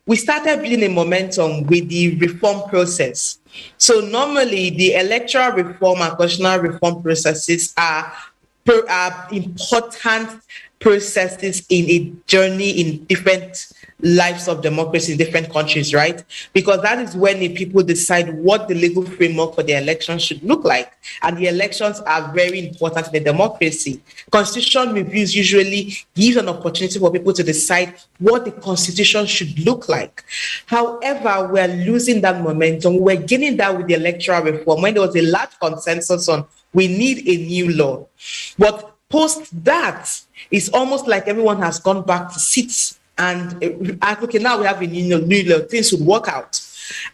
we started building a momentum with the reform process. So normally the electoral reform and constitutional reform processes are important processes in a journey in different lives of democracy in different countries, right? Because that is when the people decide what the legal framework for the elections should look like. And the elections are very important in the democracy. Constitution reviews usually give an opportunity for people to decide what the constitution should look like. However, we're losing that momentum. We're gaining that with the electoral reform when there was a large consensus on we need a new law. But post that, it's almost like everyone has gone back to seats and okay, now we have a new law, things should work out.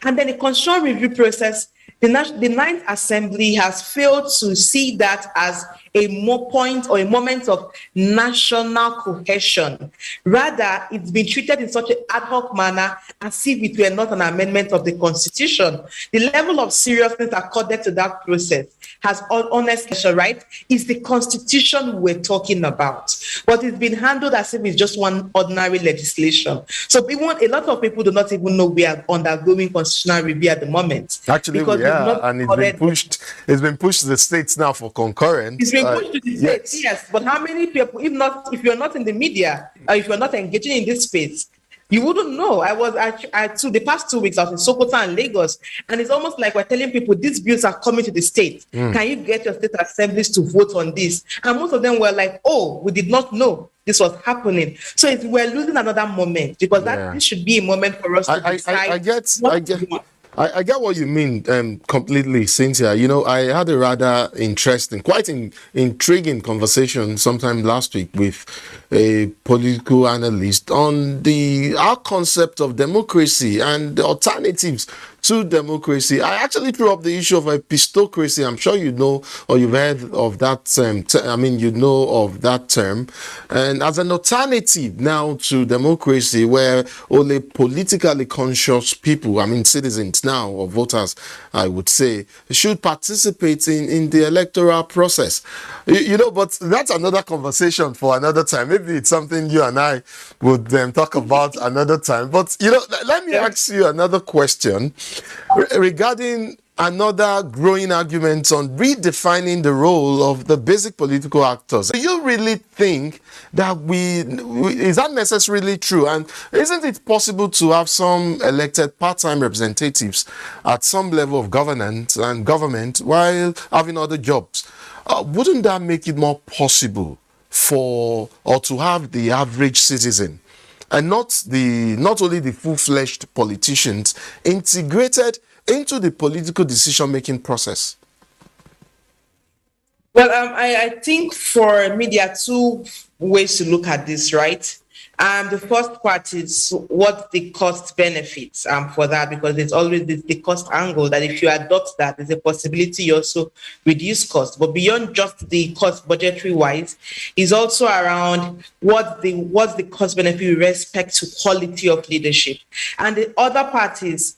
And then the constitutional review process, the Ninth Assembly has failed to see that as a point or a moment of national cohesion. Rather, it's been treated in such an ad hoc manner as if it were not an amendment of the Constitution. The level of seriousness accorded to that process has honestly, right, is the Constitution we're talking about. But it's been handled as if it's just one ordinary legislation. So a lot of people do not even know we are undergoing constitutional review at the moment. Actually, we are, and it's been pushed to the states now for concurrent. It's been pushed to the states, yes. If you're not in the media, or if you're not engaging in this space, you wouldn't know. The past 2 weeks, I was in Sokoto and Lagos, and it's almost like we're telling people these bills are coming to the state. Can you get your state assemblies to vote on this? And most of them were like, oh, we did not know this was happening. So we're losing another moment because this should be a moment for us to decide. I get what you mean completely, Cynthia. You know, I had a rather interesting, quite intriguing conversation sometime last week with a political analyst on our concept of democracy and the alternatives to democracy. I actually threw up the issue of epistocracy. I'm sure you know, or you've heard of that you know of that term. And as an alternative now to democracy, where only politically conscious people, citizens now, or voters, I would say, should participate in the electoral process. But that's another conversation for another time. Maybe it's something you and I would talk about another time. But, let me ask you another question regarding another growing argument on redefining the role of the basic political actors. Do you really think that is that necessarily true? And isn't it possible to have some elected part-time representatives at some level of governance and government while having other jobs? Wouldn't that make it more possible to have the average citizen and not only the full-fledged politicians integrated into the political decision-making process? Well, I think for me, there are two ways to look at this, right? The first part is what the cost benefits for that, because there's always the cost angle that if you adopt that, there's a possibility you also reduce cost. But beyond just the cost budgetary wise, is also around what's the cost benefit with respect to quality of leadership. And the other part is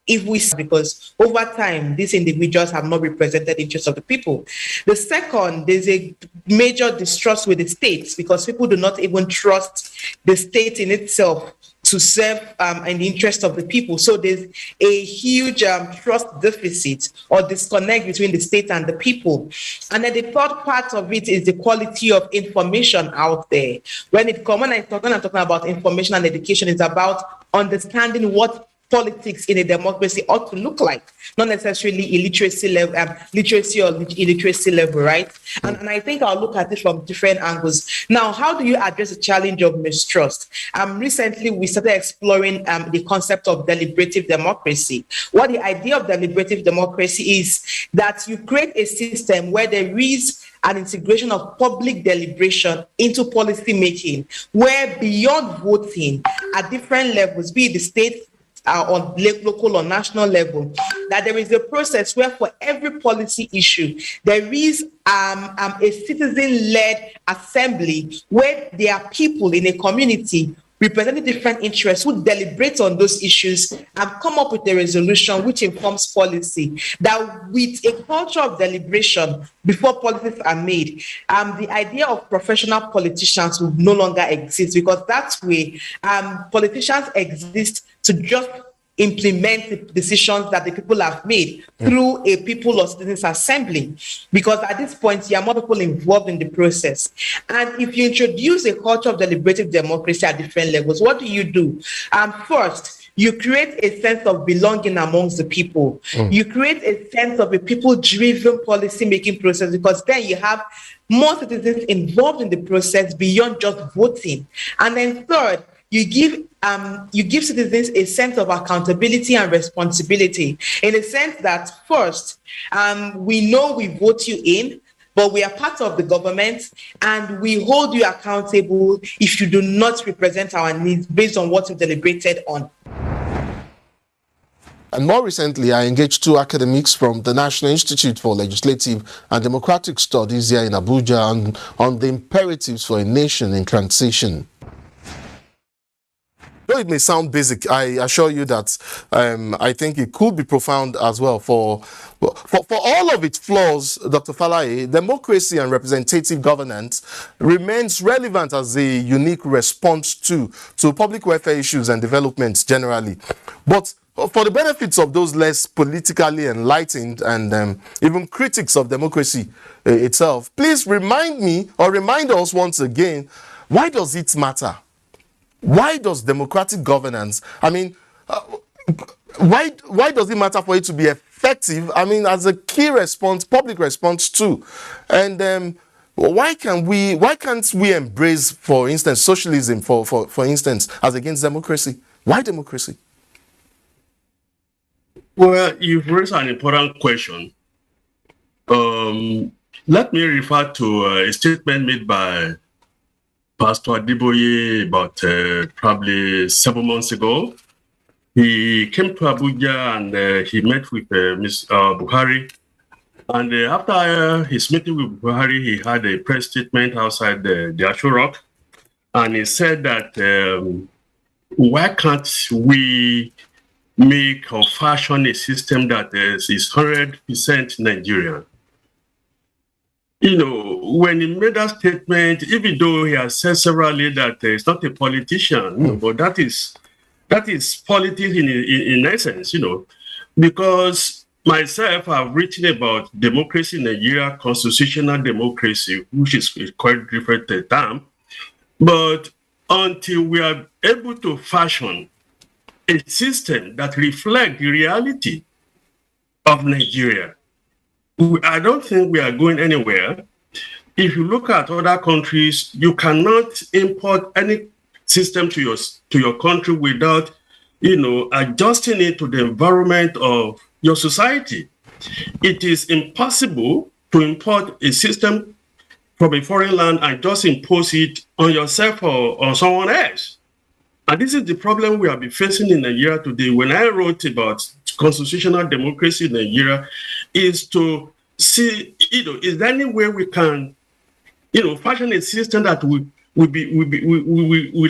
if we, because over time, these individuals have not represented the interests of the people. The second, there's a major distrust with the states because people do not even trust the state in itself to serve in the interest of the people. So there's a huge trust deficit or disconnect between the state and the people. And then the third part of it is the quality of information out there. When I'm talking about information and education, it's about understanding what politics in a democracy ought to look like, not necessarily illiteracy level, literacy or illiteracy level, right? And I think I'll look at it from different angles. Now, how do you address the challenge of mistrust? Recently, we started exploring the concept of deliberative democracy. What the idea of deliberative democracy is that you create a system where there is an integration of public deliberation into policy making, where beyond voting at different levels, be it the state, on local or national level, that there is a process where for every policy issue, there is a citizen-led assembly where there are people in a community representing different interests who deliberate on those issues and come up with a resolution which informs policy. That with a culture of deliberation before policies are made, the idea of professional politicians will no longer exist, because that's where politicians exist to just implement the decisions that the people have made through a people or citizens assembly, because at this point there are more people involved in the process. And if you introduce a culture of deliberative democracy at different levels, what do? First, you create a sense of belonging amongst the people. You create a sense of a people-driven policy-making process, because then you have more citizens involved in the process beyond just voting. And then third, you give citizens a sense of accountability and responsibility, in a sense that first, we know we vote you in, but we are part of the government and we hold you accountable if you do not represent our needs based on what you deliberated on. And more recently, I engaged two academics from the National Institute for Legislative and Democratic Studies here in Abuja on the imperatives for a nation in transition. Though it may sound basic, I assure you that I think it could be profound as well. For all of its flaws, Dr. Falaye, democracy and representative governance remains relevant as a unique response to public welfare issues and developments generally. But for the benefits of those less politically enlightened and even critics of democracy itself, please remind us once again, why does it matter? Why does democratic governance, why does it matter for it to be effective? As a key response, public response too. And why can't we embrace, for instance, socialism, for instance, as against democracy? Why democracy? Well, you've raised an important question. Let me refer to a statement made by Pastor Adeboye about probably 7 months ago. He came to Abuja and he met with Ms. Buhari. And after his meeting with Buhari, he had a press statement outside the Asho Rock. And he said that why can't we make or fashion a system that is 100% Nigerian? You know, when he made that statement, even though he has said severally that he's not a politician, but that is politics in essence, because myself, I've written about democracy in Nigeria, constitutional democracy, which is a quite different term. But until we are able to fashion a system that reflects the reality of Nigeria, I don't think we are going anywhere. If you look at other countries, you cannot import any system to your country without, adjusting it to the environment of your society. It is impossible to import a system from a foreign land and just impose it on yourself or on someone else. And this is the problem we have been facing in Nigeria today. When I wrote about constitutional democracy in Nigeria, is to see, is there any way we can, fashion a system that will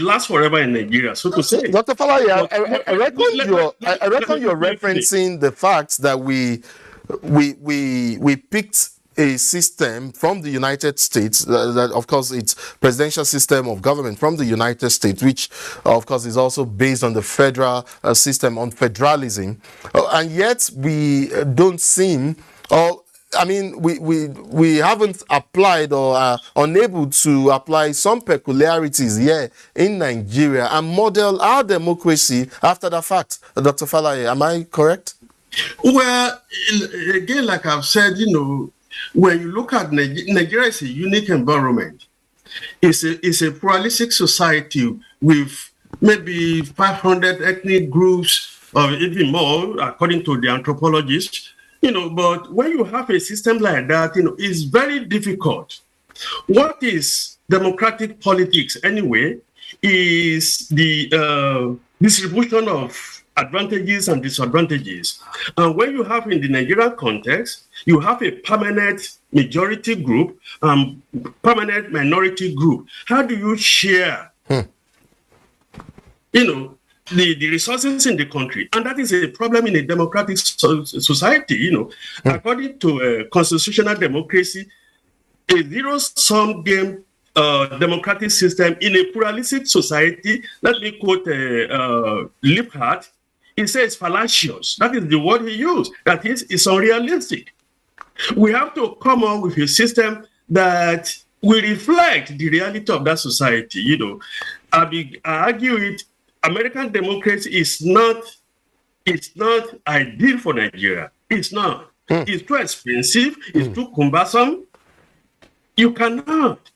last forever in Nigeria, so to say. Dr. Falaye, I reckon you're referencing the fact that we picked a system from the United States, that of course it's presidential system of government from the United States, which of course is also based on the federal system, on federalism, and yet we don't seem, we haven't applied or are unable to apply some peculiarities here in Nigeria and model our democracy after the fact. Dr. Falaye, am I correct? Well, again, like I've said, when you look at Nigeria is a unique environment. It's a pluralistic society with maybe 500 ethnic groups or even more, according to the anthropologists. But when you have a system like that, it's very difficult. What is democratic politics anyway is the distribution of advantages and disadvantages. And when you have in the Nigerian context, you have a permanent majority group and permanent minority group. How do you share, the resources in the country? And that is a problem in a democratic society. According to constitutional democracy, a zero-sum game democratic system in a pluralistic society, let me quote Liphart, he says fallacious. That is the word he used. That is, it's unrealistic. We have to come up with a system that will reflect the reality of that society. I argue it. American democracy is not ideal for Nigeria. It's not. It's too expensive. It's too cumbersome. You cannot.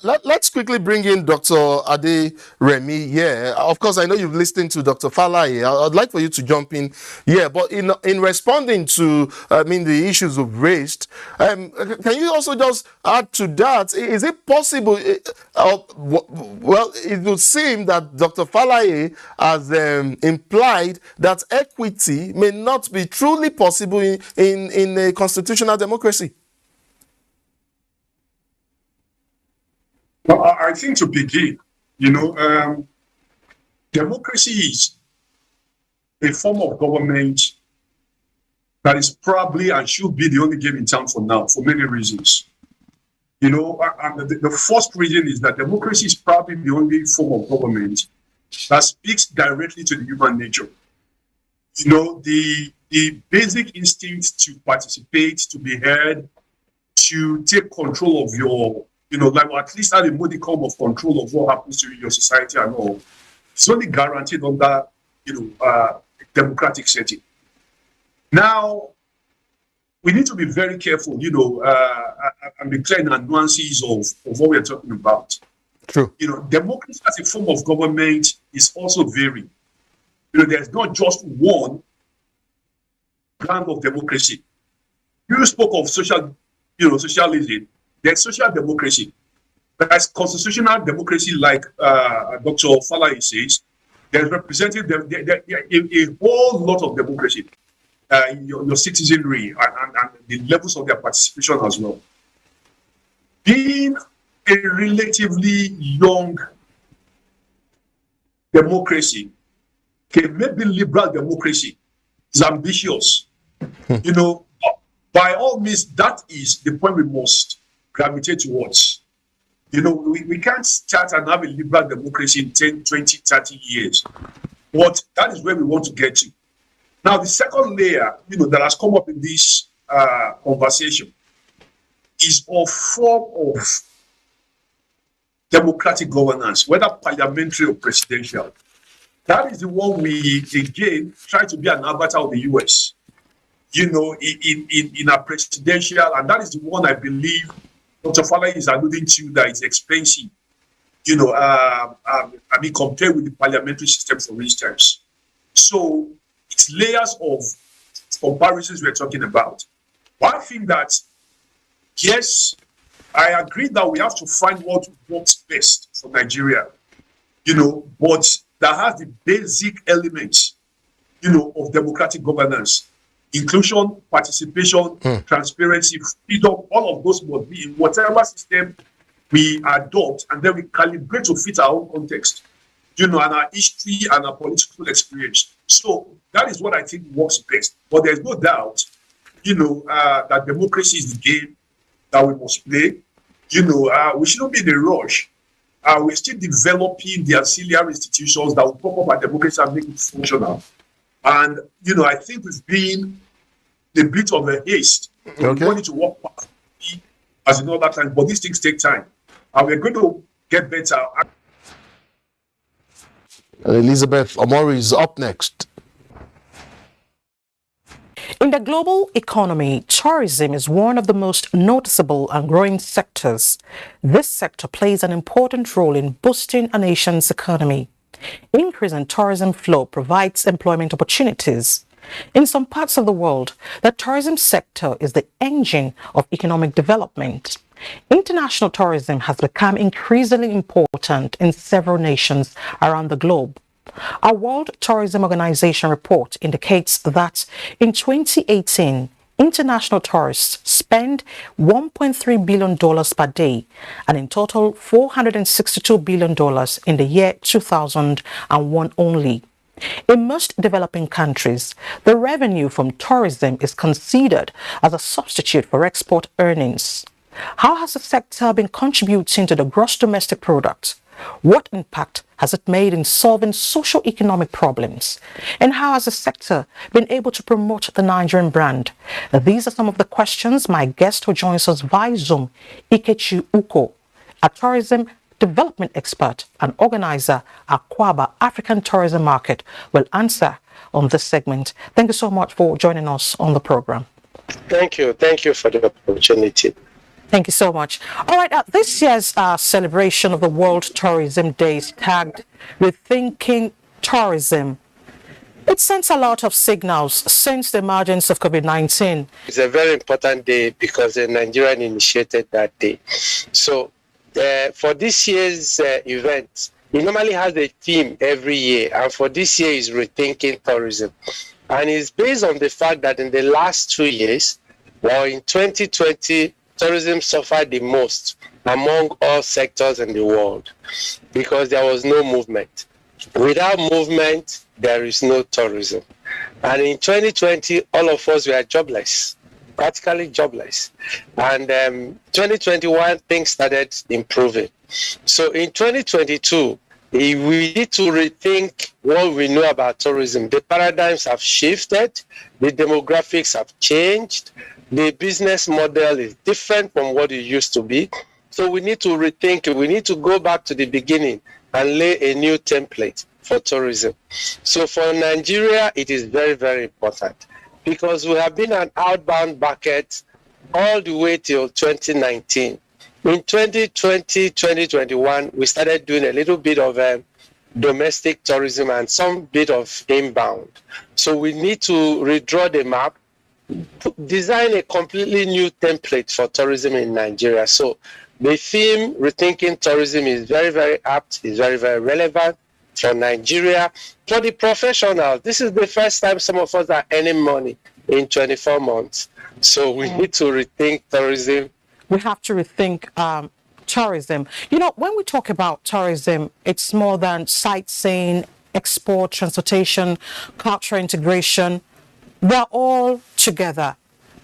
Let's quickly bring in Dr. Ade Remy here. Of course, I know you've listened to Dr. Falaye. I'd like for you to jump in here. But in responding to, the issues we've raised, can you also just add to that? Is it possible? Well, it would seem that Dr. Falaye has implied that equity may not be truly possible in a constitutional democracy. Well, I think to begin, democracy is a form of government that is probably and should be the only game in town for now, for many reasons. And the first reason is that democracy is probably the only form of government that speaks directly to the human nature. The basic instinct to participate, to be heard, to take control of your or at least have a modicum of control of what happens to you in your society and all. It's only guaranteed under, democratic setting. Now, we need to be very careful, and be clear in the nuances of what we're talking about. True. Democracy as a form of government is also varied. There's not just one brand of democracy. You spoke of socialism. There's social democracy. There's constitutional democracy, like Dr. Falaye says. There's representative, a whole lot of democracy in your citizenry and the levels of their participation as well. Being a relatively young democracy, maybe liberal democracy, is ambitious. By all means, that is the point we must gravitate towards. We can't start and have a liberal democracy in 10, 20, 30 years. But that is where we want to get to. Now, the second layer, that has come up in this conversation is a form of democratic governance, whether parliamentary or presidential. That is the one we, again, try to be an avatar of the US, in a presidential, and that is the one I believe Dr. Falaye is alluding to, that is expensive, compared with the parliamentary system, for instance. So it's layers of comparisons we're talking about. But I think that, yes, I agree that we have to find what works best for Nigeria, but that has the basic elements, of democratic governance, inclusion, participation, transparency, freedom. All of those must be in whatever system we adopt, and then we calibrate to fit our own context, and our history and our political experience. So that is what I think works best. But there's no doubt, that democracy is the game that we must play. We shouldn't be in a rush. We're still developing the ancillary institutions that will pop up our democracy and make it functional. And, I think we've been a bit of a haste. We need to work as in other times, but these things take time. And we're going to get better. Elizabeth Omori is up next. In the global economy, tourism is one of the most noticeable and growing sectors. This sector plays an important role in boosting a nation's economy. Increase in tourism flow provides employment opportunities. In some parts of the world, the tourism sector is the engine of economic development. International tourism has become increasingly important in several nations around the globe. A World Tourism Organization report indicates that in 2018, international tourists spend $1.3 billion per day, and in total $462 billion in the year 2001 only. In most developing countries, the revenue from tourism is considered as a substitute for export earnings. How has the sector been contributing to the gross domestic product? What impact has it made in solving socio-economic problems? And how has the sector been able to promote the Nigerian brand? These are some of the questions my guest who joins us via Zoom, Ikechi Uko, a tourism development expert and organizer at Kwaba African Tourism Market, will answer on this segment. Thank you so much for joining us on the program. Thank you. Thank you for the opportunity. Thank you so much. All right, this year's celebration of the World Tourism Day is tagged Rethinking Tourism. It sends a lot of signals since the emergence of COVID-19. It's a very important day because the Nigerian initiated that day. So for this year's event, it normally has a theme every year, and for this year is Rethinking Tourism. And it's based on the fact that in the last 2 years, well, in 2020, tourism suffered the most among all sectors in the world because there was no movement. Without movement, there is no tourism. And in 2020, all of us were jobless, practically jobless. And 2021, things started improving. So in 2022, we need to rethink what we know about tourism. The paradigms have shifted, the demographics have changed, the business model is different from what it used to be. So we need to rethink it. We need to go back to the beginning and lay a new template for tourism. So for Nigeria, it is very, very important because we have been an outbound market all the way till 2019. In 2020, 2021, we started doing a little bit of domestic tourism and some bit of inbound. So we need to redraw the map, design a completely new template for tourism in Nigeria. So the theme, Rethinking Tourism, is very, very apt, is very, very relevant for Nigeria. For the professionals, this is the first time some of us are earning money in 24 months. So we need to rethink tourism. We have to rethink tourism. You know, when we talk about tourism, it's more than sightseeing, export, transportation, cultural integration. They're all together.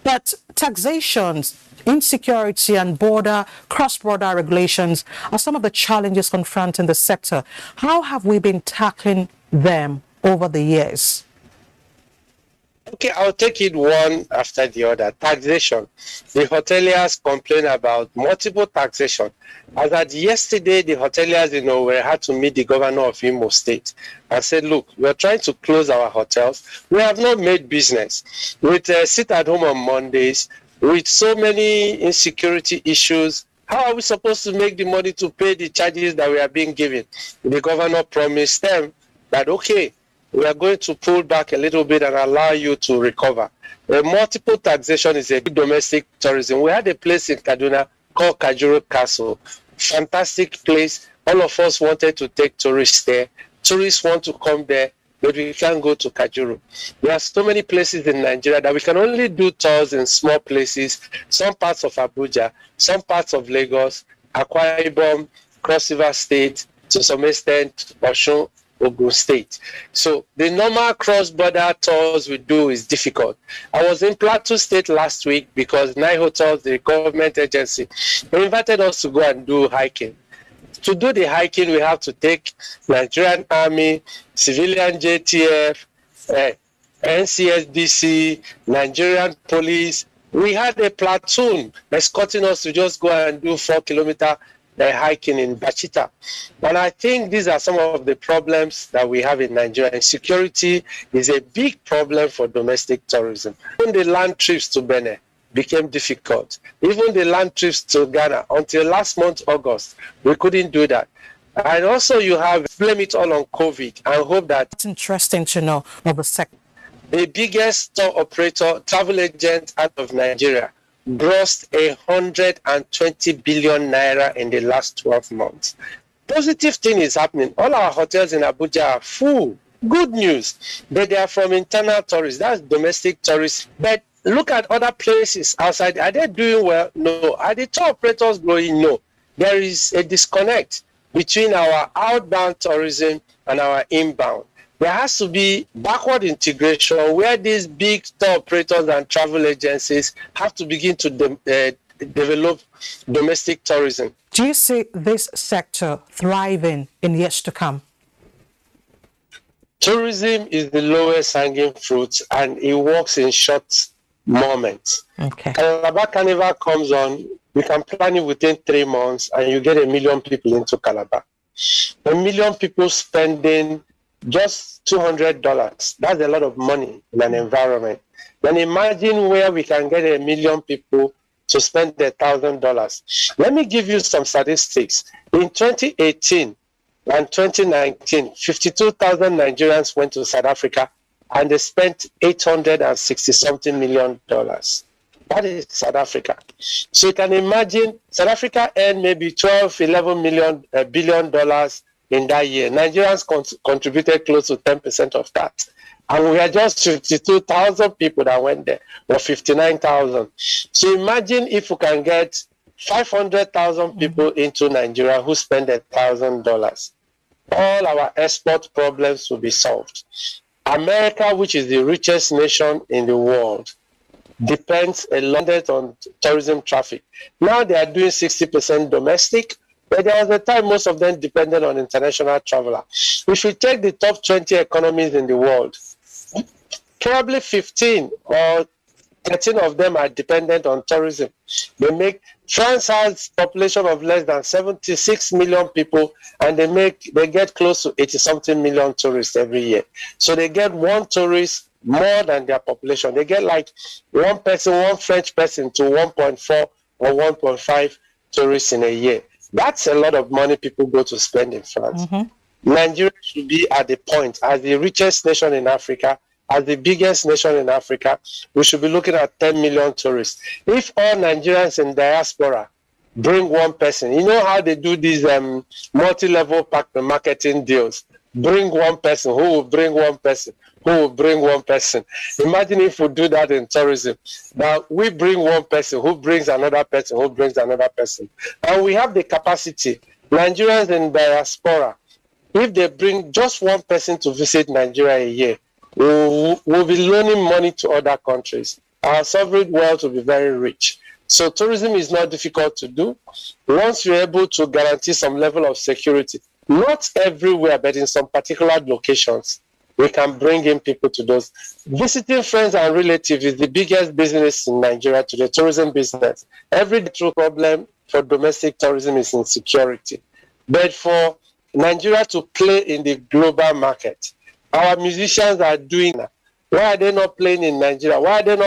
But taxations, insecurity and cross-border regulations are some of the challenges confronting the sector. How have we been tackling them over the years? Okay, I'll take it one after the other. Taxation. The hoteliers complain about multiple taxation. As at yesterday, the hoteliers, had to meet the governor of Imo State and said, look, we're trying to close our hotels. We have not made business. With sit at home on Mondays, with so many insecurity issues, how are we supposed to make the money to pay the charges that we are being given? The governor promised them that, okay, we are going to pull back a little bit and allow you to recover. Multiple taxation is a good domestic tourism. We had a place in Kaduna called Kajuru Castle. Fantastic place. All of us wanted to take tourists there. Tourists want to come there, but we can't go to Kajuru. There are so many places in Nigeria that we can only do tours in small places, some parts of Abuja, some parts of Lagos, Akwa Ibom, Cross River State, to some extent, Osun, Ogun State. So the normal cross-border tours we do is difficult. I was in Plateau State last week because Nine Hotels, the government agency, they invited us to go and do hiking. To do the hiking, we have to take Nigerian Army, civilian JTF, NCSDC, Nigerian police. We had a platoon escorting us to just go and do 4-kilometer hiking in Bachita. And I think these are some of the problems that we have in Nigeria. Insecurity is a big problem for domestic tourism. Even the land trips to Benin became difficult. Even the land trips to Ghana, until last month, August, we couldn't do that. And also you have blame it all on COVID and hope that... It's interesting to know of the sector. The biggest tour operator, travel agent out of Nigeria, grossed 120 billion naira in the last 12 months. Positive thing is happening. All our hotels in Abuja are full. Good news. But they are from internal tourists. That's domestic tourists. But look at other places outside. Are they doing well? No. Are the tour operators growing? No. There is a disconnect between our outbound tourism and our inbound. There has to be backward integration where these big tour operators and travel agencies have to begin to develop domestic tourism. Do you see this sector thriving in years to come? Tourism is the lowest hanging fruit and it works in short moments. Okay. Calabar Carnival comes on, we can plan it within 3 months and you get 1 million people into Calabar. 1 million people spending just $200. That's a lot of money in an environment. Then imagine where we can get 1 million people to spend $1,000. Let me give you some statistics. In 2018 and 2019, 52,000 Nigerians went to South Africa and they spent $860-something million. That is South Africa. So you can imagine South Africa earned maybe $12-11 billion in that year. Nigerians contributed close to 10% of that. And we had just 52,000 people that went there, or 59,000. So imagine if we can get 500,000 people into Nigeria who spend $1,000. All our export problems will be solved. America, which is the richest nation in the world, depends a lot on tourism traffic. Now they are doing 60% domestic, but there was a time most of them depended on international travelers. If you take the top 20 economies in the world, probably 15 or 13 of them are dependent on tourism. France has a population of less than 76 million people, and they get close to 80-something million tourists every year. So they get one tourist more than their population. They get like one French person to 1.4 or 1.5 tourists in a year. That's a lot of money people go to spend in France. Nigeria should be at the point, as the richest nation in Africa, as the biggest nation in Africa, we should be looking at 10 million tourists. If all Nigerians in diaspora bring one person, you know how they do these multi-level marketing deals, bring one person, who will bring one person, who will bring one person. Imagine if we do that in tourism. Now, we bring one person, who brings another person, who brings another person. And we have the capacity. Nigerians in diaspora, if they bring just one person to visit Nigeria a year, we'll be loaning money to other countries. Our sovereign wealth will be very rich. So tourism is not difficult to do. Once you're able to guarantee some level of security, not everywhere, but in some particular locations, we can bring in people to those. Visiting friends and relatives is the biggest business in Nigeria today, tourism business. Every true problem for domestic tourism is insecurity. But for Nigeria to play in the global market, our musicians are doing that. Why are they not playing in Nigeria? Why are they not